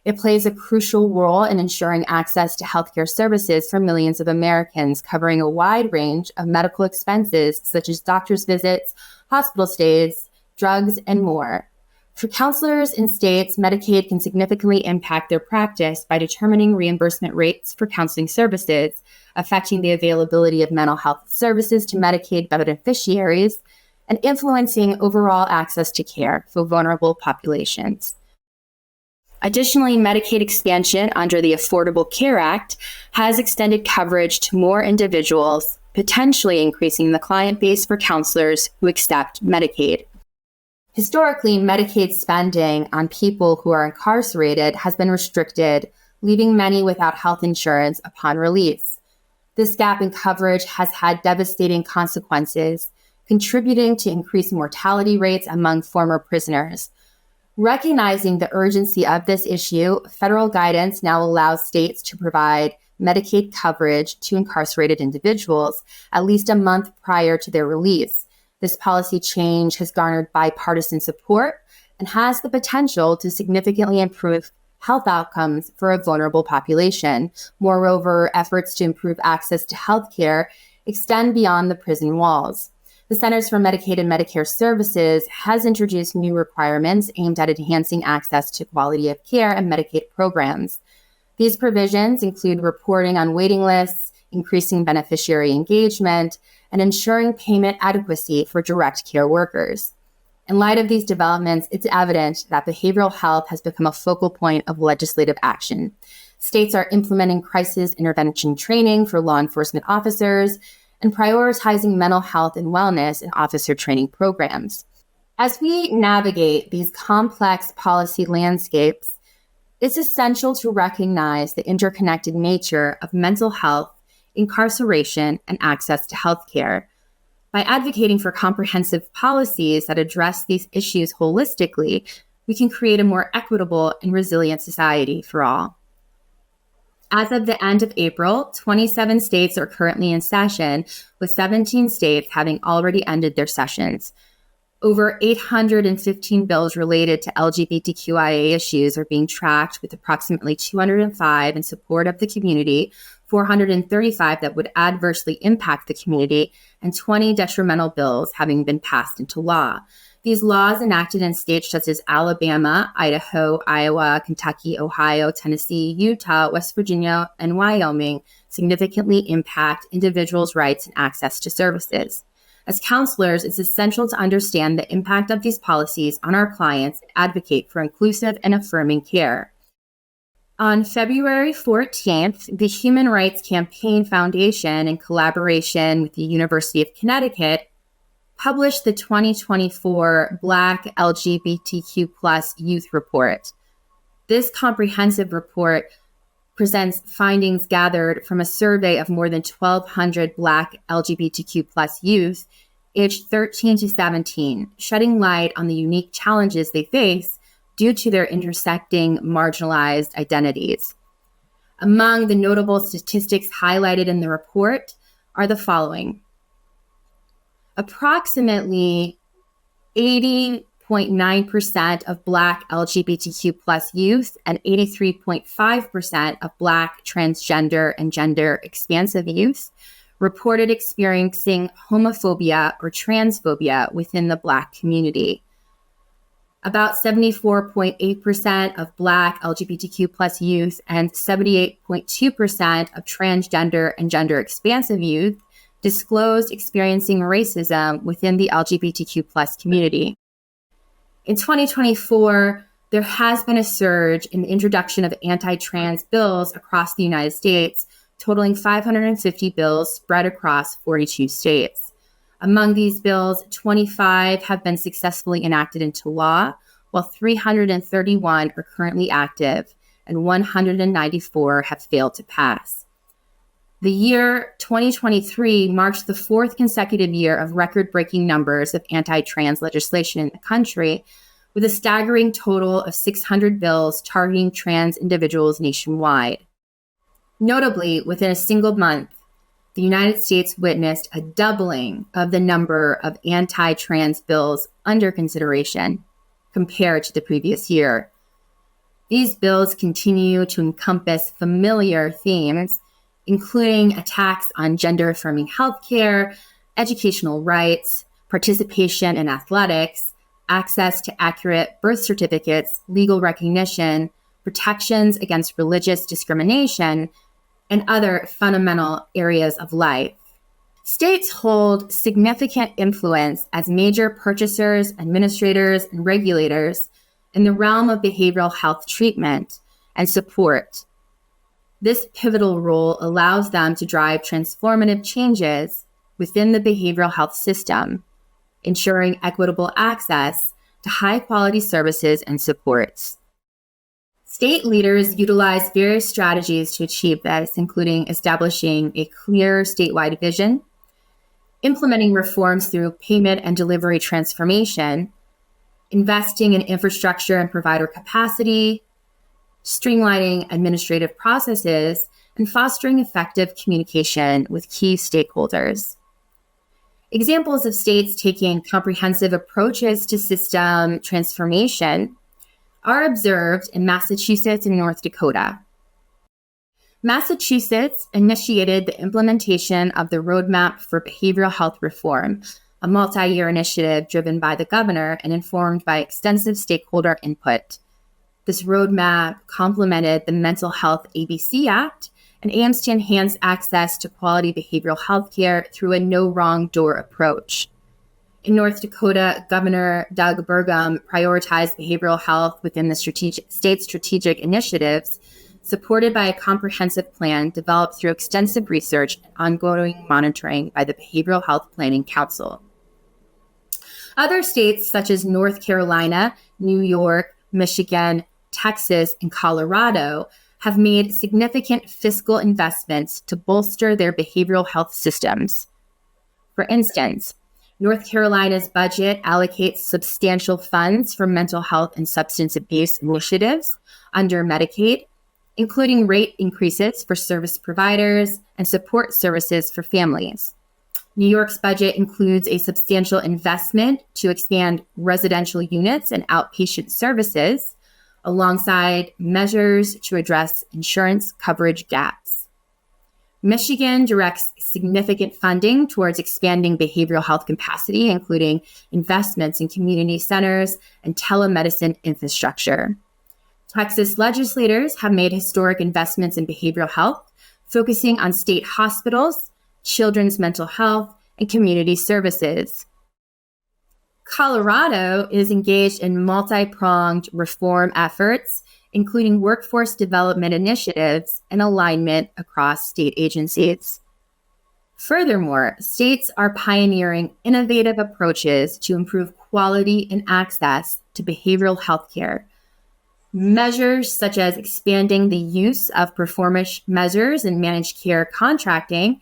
It plays a crucial role in ensuring access to healthcare services for millions of Americans, covering a wide range of medical expenses such as doctor's visits, hospital stays, drugs, and more. For counselors in states, Medicaid can significantly impact their practice by determining reimbursement rates for counseling services, affecting the availability of mental health services to Medicaid beneficiaries, and influencing overall access to care for vulnerable populations. Additionally, Medicaid expansion under the Affordable Care Act has extended coverage to more individuals, potentially increasing the client base for counselors who accept Medicaid. Historically, Medicaid spending on people who are incarcerated has been restricted, leaving many without health insurance upon release. This gap in coverage has had devastating consequences, contributing to increased mortality rates among former prisoners. Recognizing the urgency of this issue, federal guidance now allows states to provide Medicaid coverage to incarcerated individuals at least a month prior to their release. This policy change has garnered bipartisan support and has the potential to significantly improve health outcomes for a vulnerable population. Moreover, efforts to improve access to health care extend beyond the prison walls. The Centers for Medicaid and Medicare Services has introduced new requirements aimed at enhancing access to quality of care and Medicaid programs. These provisions include reporting on waiting lists, increasing beneficiary engagement, and ensuring payment adequacy for direct care workers. In light of these developments, it's evident that behavioral health has become a focal point of legislative action. States are implementing crisis intervention training for law enforcement officers and prioritizing mental health and wellness in officer training programs. As we navigate these complex policy landscapes, it's essential to recognize the interconnected nature of mental health, incarceration, and access to healthcare. By advocating for comprehensive policies that address these issues holistically, we can create a more equitable and resilient society for all. As of the end of April, 27 states are currently in session, with 17 states having already ended their sessions. Over 815 bills related to LGBTQIA issues are being tracked, with approximately 205 in support of the community, 435 that would adversely impact the community, and 20 detrimental bills having been passed into law. These laws, enacted in states such as Alabama, Idaho, Iowa, Kentucky, Ohio, Tennessee, Utah, West Virginia, and Wyoming, significantly impact individuals' rights and access to services. As counselors, it's essential to understand the impact of these policies on our clients and advocate for inclusive and affirming care. On February 14th, the Human Rights Campaign Foundation, in collaboration with the University of Connecticut, published the 2024 Black LGBTQ+ Youth Report. This comprehensive report presents findings gathered from a survey of more than 1,200 Black LGBTQ+ youth aged 13 to 17, shedding light on the unique challenges they face due to their intersecting marginalized identities. Among the notable statistics highlighted in the report are the following. Approximately 80.9% of Black LGBTQ+ youth and 83.5% of Black transgender and gender expansive youth reported experiencing homophobia or transphobia within the Black community. About 74.8% of Black LGBTQ+ youth and 78.2% of transgender and gender expansive youth disclosed experiencing racism within the LGBTQ+ community. In 2024, there has been a surge in the introduction of anti-trans bills across the United States, totaling 550 bills spread across 42 states. Among these bills, 25 have been successfully enacted into law, while 331 are currently active, and 194 have failed to pass. The year 2023 marks the fourth consecutive year of record-breaking numbers of anti-trans legislation in the country, with a staggering total of 600 bills targeting trans individuals nationwide. Notably, within a single month, the United States witnessed a doubling of the number of anti-trans bills under consideration compared to the previous year. These bills continue to encompass familiar themes, including attacks on gender-affirming healthcare, educational rights, participation in athletics, access to accurate birth certificates, legal recognition, protections against religious discrimination, and other fundamental areas of life. States hold significant influence as major purchasers, administrators, and regulators in the realm of behavioral health treatment and support. This pivotal role allows them to drive transformative changes within the behavioral health system, ensuring equitable access to high-quality services and supports. State leaders utilize various strategies to achieve this, including establishing a clear statewide vision, implementing reforms through payment and delivery transformation, investing in infrastructure and provider capacity, streamlining administrative processes, and fostering effective communication with key stakeholders. Examples of states taking comprehensive approaches to system transformation are observed in Massachusetts and North Dakota. Massachusetts initiated the implementation of the Roadmap for Behavioral Health Reform, a multi-year initiative driven by the governor and informed by extensive stakeholder input. This roadmap complemented the Mental Health ABC Act and aims to enhance access to quality behavioral health care through a no wrong door approach. In North Dakota, Governor Doug Burgum prioritized behavioral health within the state's strategic initiatives, supported by a comprehensive plan developed through extensive research and ongoing monitoring by the Behavioral Health Planning Council. Other states such as North Carolina, New York, Michigan, Texas, and Colorado have made significant fiscal investments to bolster their behavioral health systems. For instance, North Carolina's budget allocates substantial funds for mental health and substance abuse initiatives under Medicaid, including rate increases for service providers and support services for families. New York's budget includes a substantial investment to expand residential units and outpatient services, alongside measures to address insurance coverage gaps. Michigan directs significant funding towards expanding behavioral health capacity, including investments in community centers and telemedicine infrastructure. Texas legislators have made historic investments in behavioral health, focusing on state hospitals, children's mental health, and community services. Colorado is engaged in multi-pronged reform efforts, including workforce development initiatives and alignment across state agencies. Furthermore, states are pioneering innovative approaches to improve quality and access to behavioral health care. Measures such as expanding the use of performance measures in managed care contracting,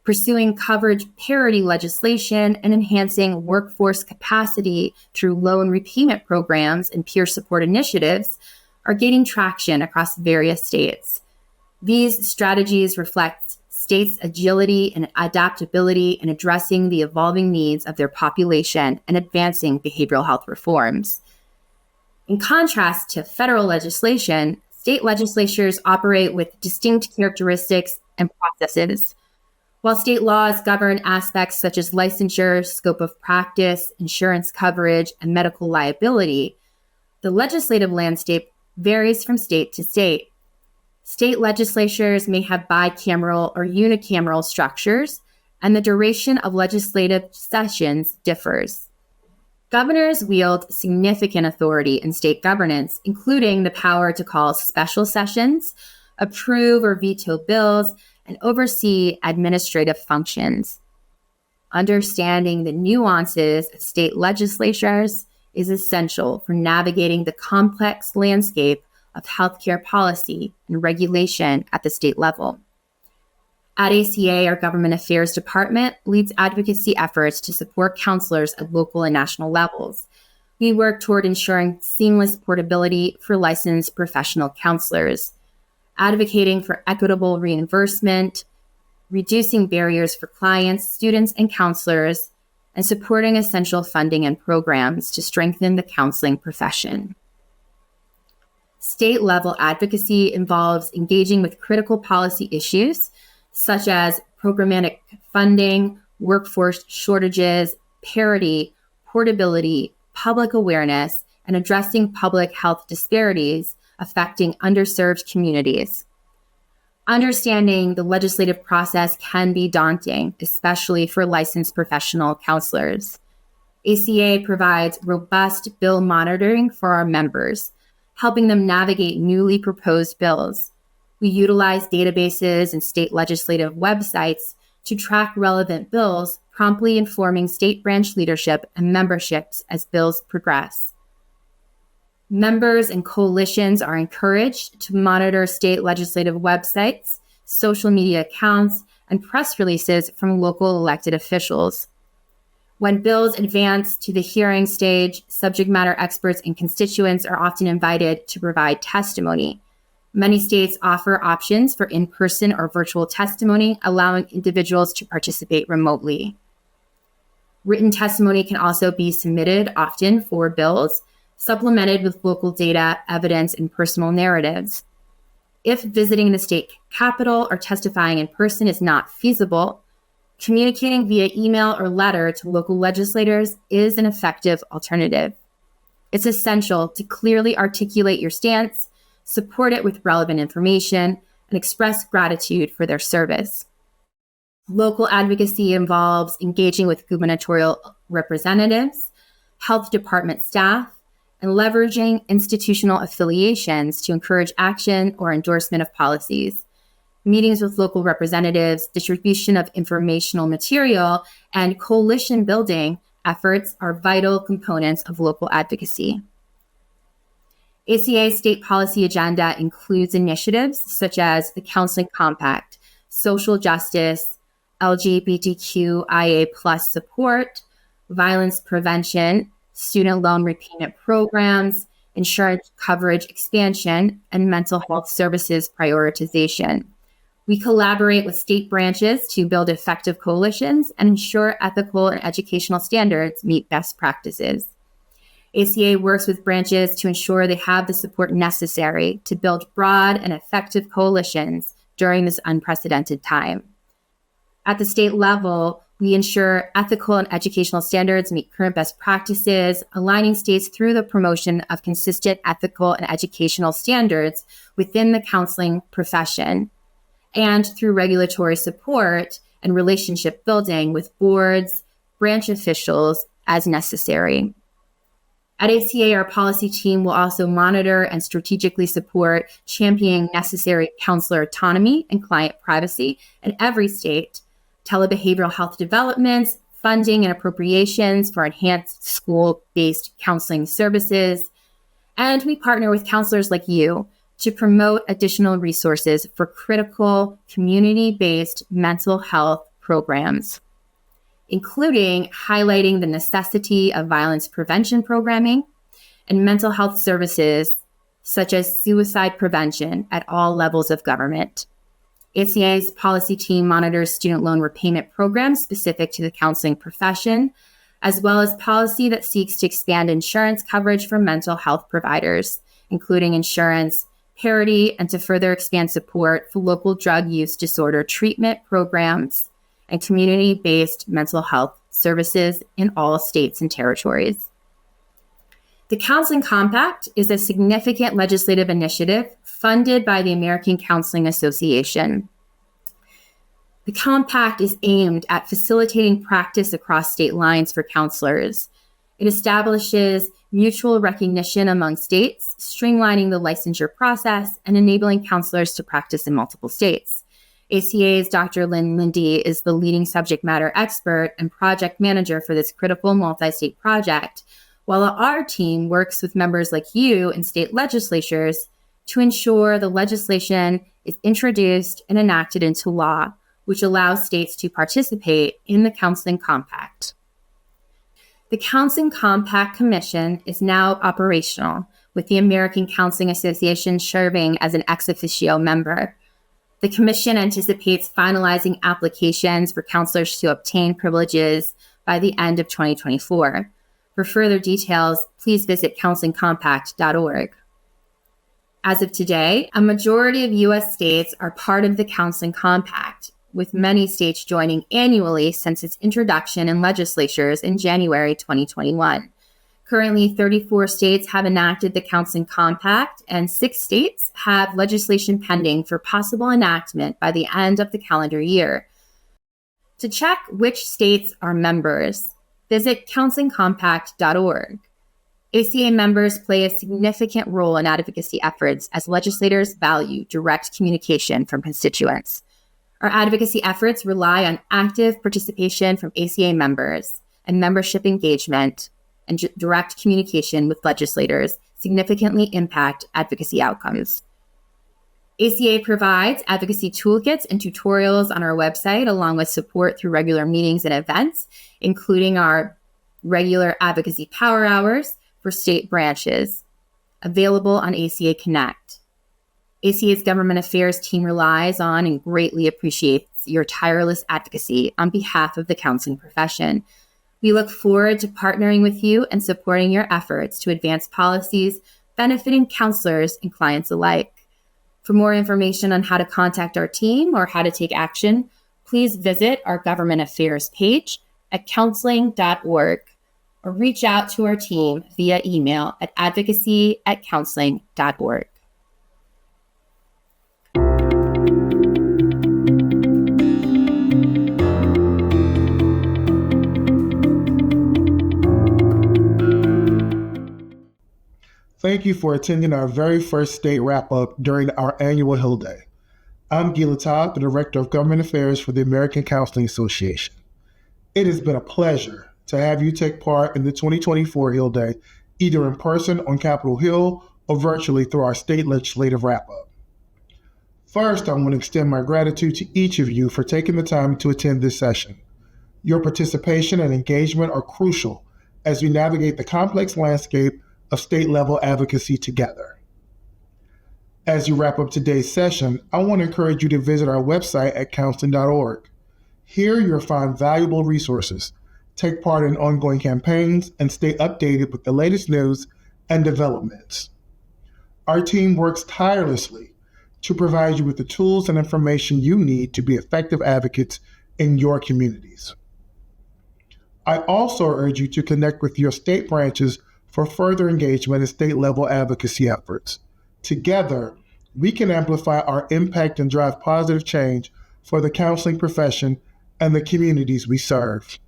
pursuing coverage parity legislation, and enhancing workforce capacity through loan repayment programs and peer support initiatives are gaining traction across various states. These strategies reflect states' agility and adaptability in addressing the evolving needs of their population and advancing behavioral health reforms. In contrast to federal legislation, state legislatures operate with distinct characteristics and processes. While state laws govern aspects such as licensure, scope of practice, insurance coverage, and medical liability, the legislative landscape varies from state to state. State legislatures may have bicameral or unicameral structures, and the duration of legislative sessions differs. Governors wield significant authority in state governance, including the power to call special sessions, approve or veto bills, and oversee administrative functions. Understanding the nuances of state legislatures is essential for navigating the complex landscape of healthcare policy and regulation at the state level. At ACA, our Government Affairs Department leads advocacy efforts to support counselors at local and national levels. We work toward ensuring seamless portability for licensed professional counselors, advocating for equitable reimbursement, reducing barriers for clients, students, and counselors, and supporting essential funding and programs to strengthen the counseling profession. State-level advocacy involves engaging with critical policy issues, such as programmatic funding, workforce shortages, parity, portability, public awareness, and addressing public health disparities affecting underserved communities. Understanding the legislative process can be daunting, especially for licensed professional counselors. ACA provides robust bill monitoring for our members, helping them navigate newly proposed bills. We utilize databases and state legislative websites to track relevant bills, promptly informing state branch leadership and memberships as bills progress. Members and coalitions are encouraged to monitor state legislative websites, social media accounts, and press releases from local elected officials. When bills advance to the hearing stage, subject matter experts and constituents are often invited to provide testimony. Many states offer options for in-person or virtual testimony, allowing individuals to participate remotely. Written testimony can also be submitted often for bills, supplemented with local data, evidence, and personal narratives. If visiting the state capitol or testifying in person is not feasible, communicating via email or letter to local legislators is an effective alternative. It's essential to clearly articulate your stance, support it with relevant information, and express gratitude for their service. Local advocacy involves engaging with gubernatorial representatives, health department staff, and leveraging institutional affiliations to encourage action or endorsement of policies. Meetings with local representatives, distribution of informational material, and coalition building efforts are vital components of local advocacy. ACA's state policy agenda includes initiatives such as the Counseling Compact, social justice, LGBTQIA+ support, violence prevention, student loan repayment programs, insurance coverage expansion, and mental health services prioritization. We collaborate with state branches to build effective coalitions and ensure ethical and educational standards meet best practices. ACA works with branches to ensure they have the support necessary to build broad and effective coalitions during this unprecedented time. At the state level, we ensure ethical and educational standards meet current best practices, aligning states through the promotion of consistent ethical and educational standards within the counseling profession, and through regulatory support and relationship building with boards, branch officials as necessary. At ACA, our policy team will also monitor and strategically support championing necessary counselor autonomy and client privacy in every state, telebehavioral health developments, funding and appropriations for enhanced school-based counseling services, and we partner with counselors like you to promote additional resources for critical community-based mental health programs, including highlighting the necessity of violence prevention programming and mental health services such as suicide prevention at all levels of government. ACA's policy team monitors student loan repayment programs specific to the counseling profession, as well as policy that seeks to expand insurance coverage for mental health providers, including insurance parity, and to further expand support for local drug use disorder treatment programs and community-based mental health services in all states and territories. The Counseling Compact is a significant legislative initiative funded by the American Counseling Association. The Compact is aimed at facilitating practice across state lines for counselors. It establishes mutual recognition among states, streamlining the licensure process, and enabling counselors to practice in multiple states. ACA's Dr. Lynn Lindy is the leading subject matter expert and project manager for this critical multi-state project, while our team works with members like you in state legislatures to ensure the legislation is introduced and enacted into law, which allows states to participate in the Counseling Compact. The Counseling Compact Commission is now operational, with the American Counseling Association serving as an ex officio member. The Commission anticipates finalizing applications for counselors to obtain privileges by the end of 2024. For further details, please visit counselingcompact.org. As of today, a majority of U.S. states are part of the Counseling Compact, with many states joining annually since its introduction in legislatures in January 2021. Currently, 34 states have enacted the Counseling Compact, and 6 states have legislation pending for possible enactment by the end of the calendar year. To check which states are members, visit counselingcompact.org. ACA members play a significant role in advocacy efforts as legislators value direct communication from constituents. Our advocacy efforts rely on active participation from ACA members, and membership engagement and direct communication with legislators significantly impact advocacy outcomes. ACA provides advocacy toolkits and tutorials on our website, along with support through regular meetings and events, including our regular advocacy power hours for state branches, available on ACA Connect. ACA's government affairs team relies on and greatly appreciates your tireless advocacy on behalf of the counseling profession. We look forward to partnering with you and supporting your efforts to advance policies benefiting counselors and clients alike. For more information on how to contact our team or how to take action, please visit our government affairs page at counseling.org or reach out to our team via email at advocacy@counseling.org. Thank you for attending our very first state wrap-up during our annual Hill Day. I'm Gila Todd, the Director of Government Affairs for the American Counseling Association. It has been a pleasure to have you take part in the 2024 Hill Day, either in person on Capitol Hill or virtually through our state legislative wrap-up. First, I want to extend my gratitude to each of you for taking the time to attend this session. Your participation and engagement are crucial as we navigate the complex landscape of state-level advocacy together. As you wrap up today's session, I want to encourage you to visit our website at counseling.org. Here you'll find valuable resources, take part in ongoing campaigns, and stay updated with the latest news and developments. Our team works tirelessly to provide you with the tools and information you need to be effective advocates in your communities. I also urge you to connect with your state branches for further engagement in state-level advocacy efforts. Together, we can amplify our impact and drive positive change for the counseling profession and the communities we serve.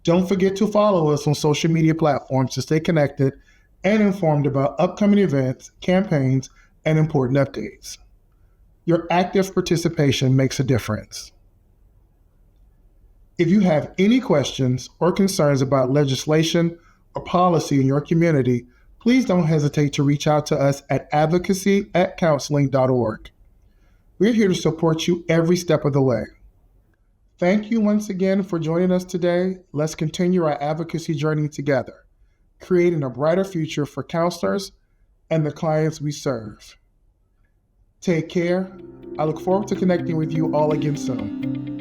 Don't forget to follow us on social media platforms to stay connected and informed about upcoming events, campaigns, and important updates. Your active participation makes a difference. If you have any questions or concerns about legislation or policy in your community, please don't hesitate to reach out to us at advocacy@counseling.org. We're here to support you every step of the way. Thank you once again for joining us today. Let's continue our advocacy journey together, creating a brighter future for counselors and the clients we serve. Take care. I look forward to connecting with you all again soon.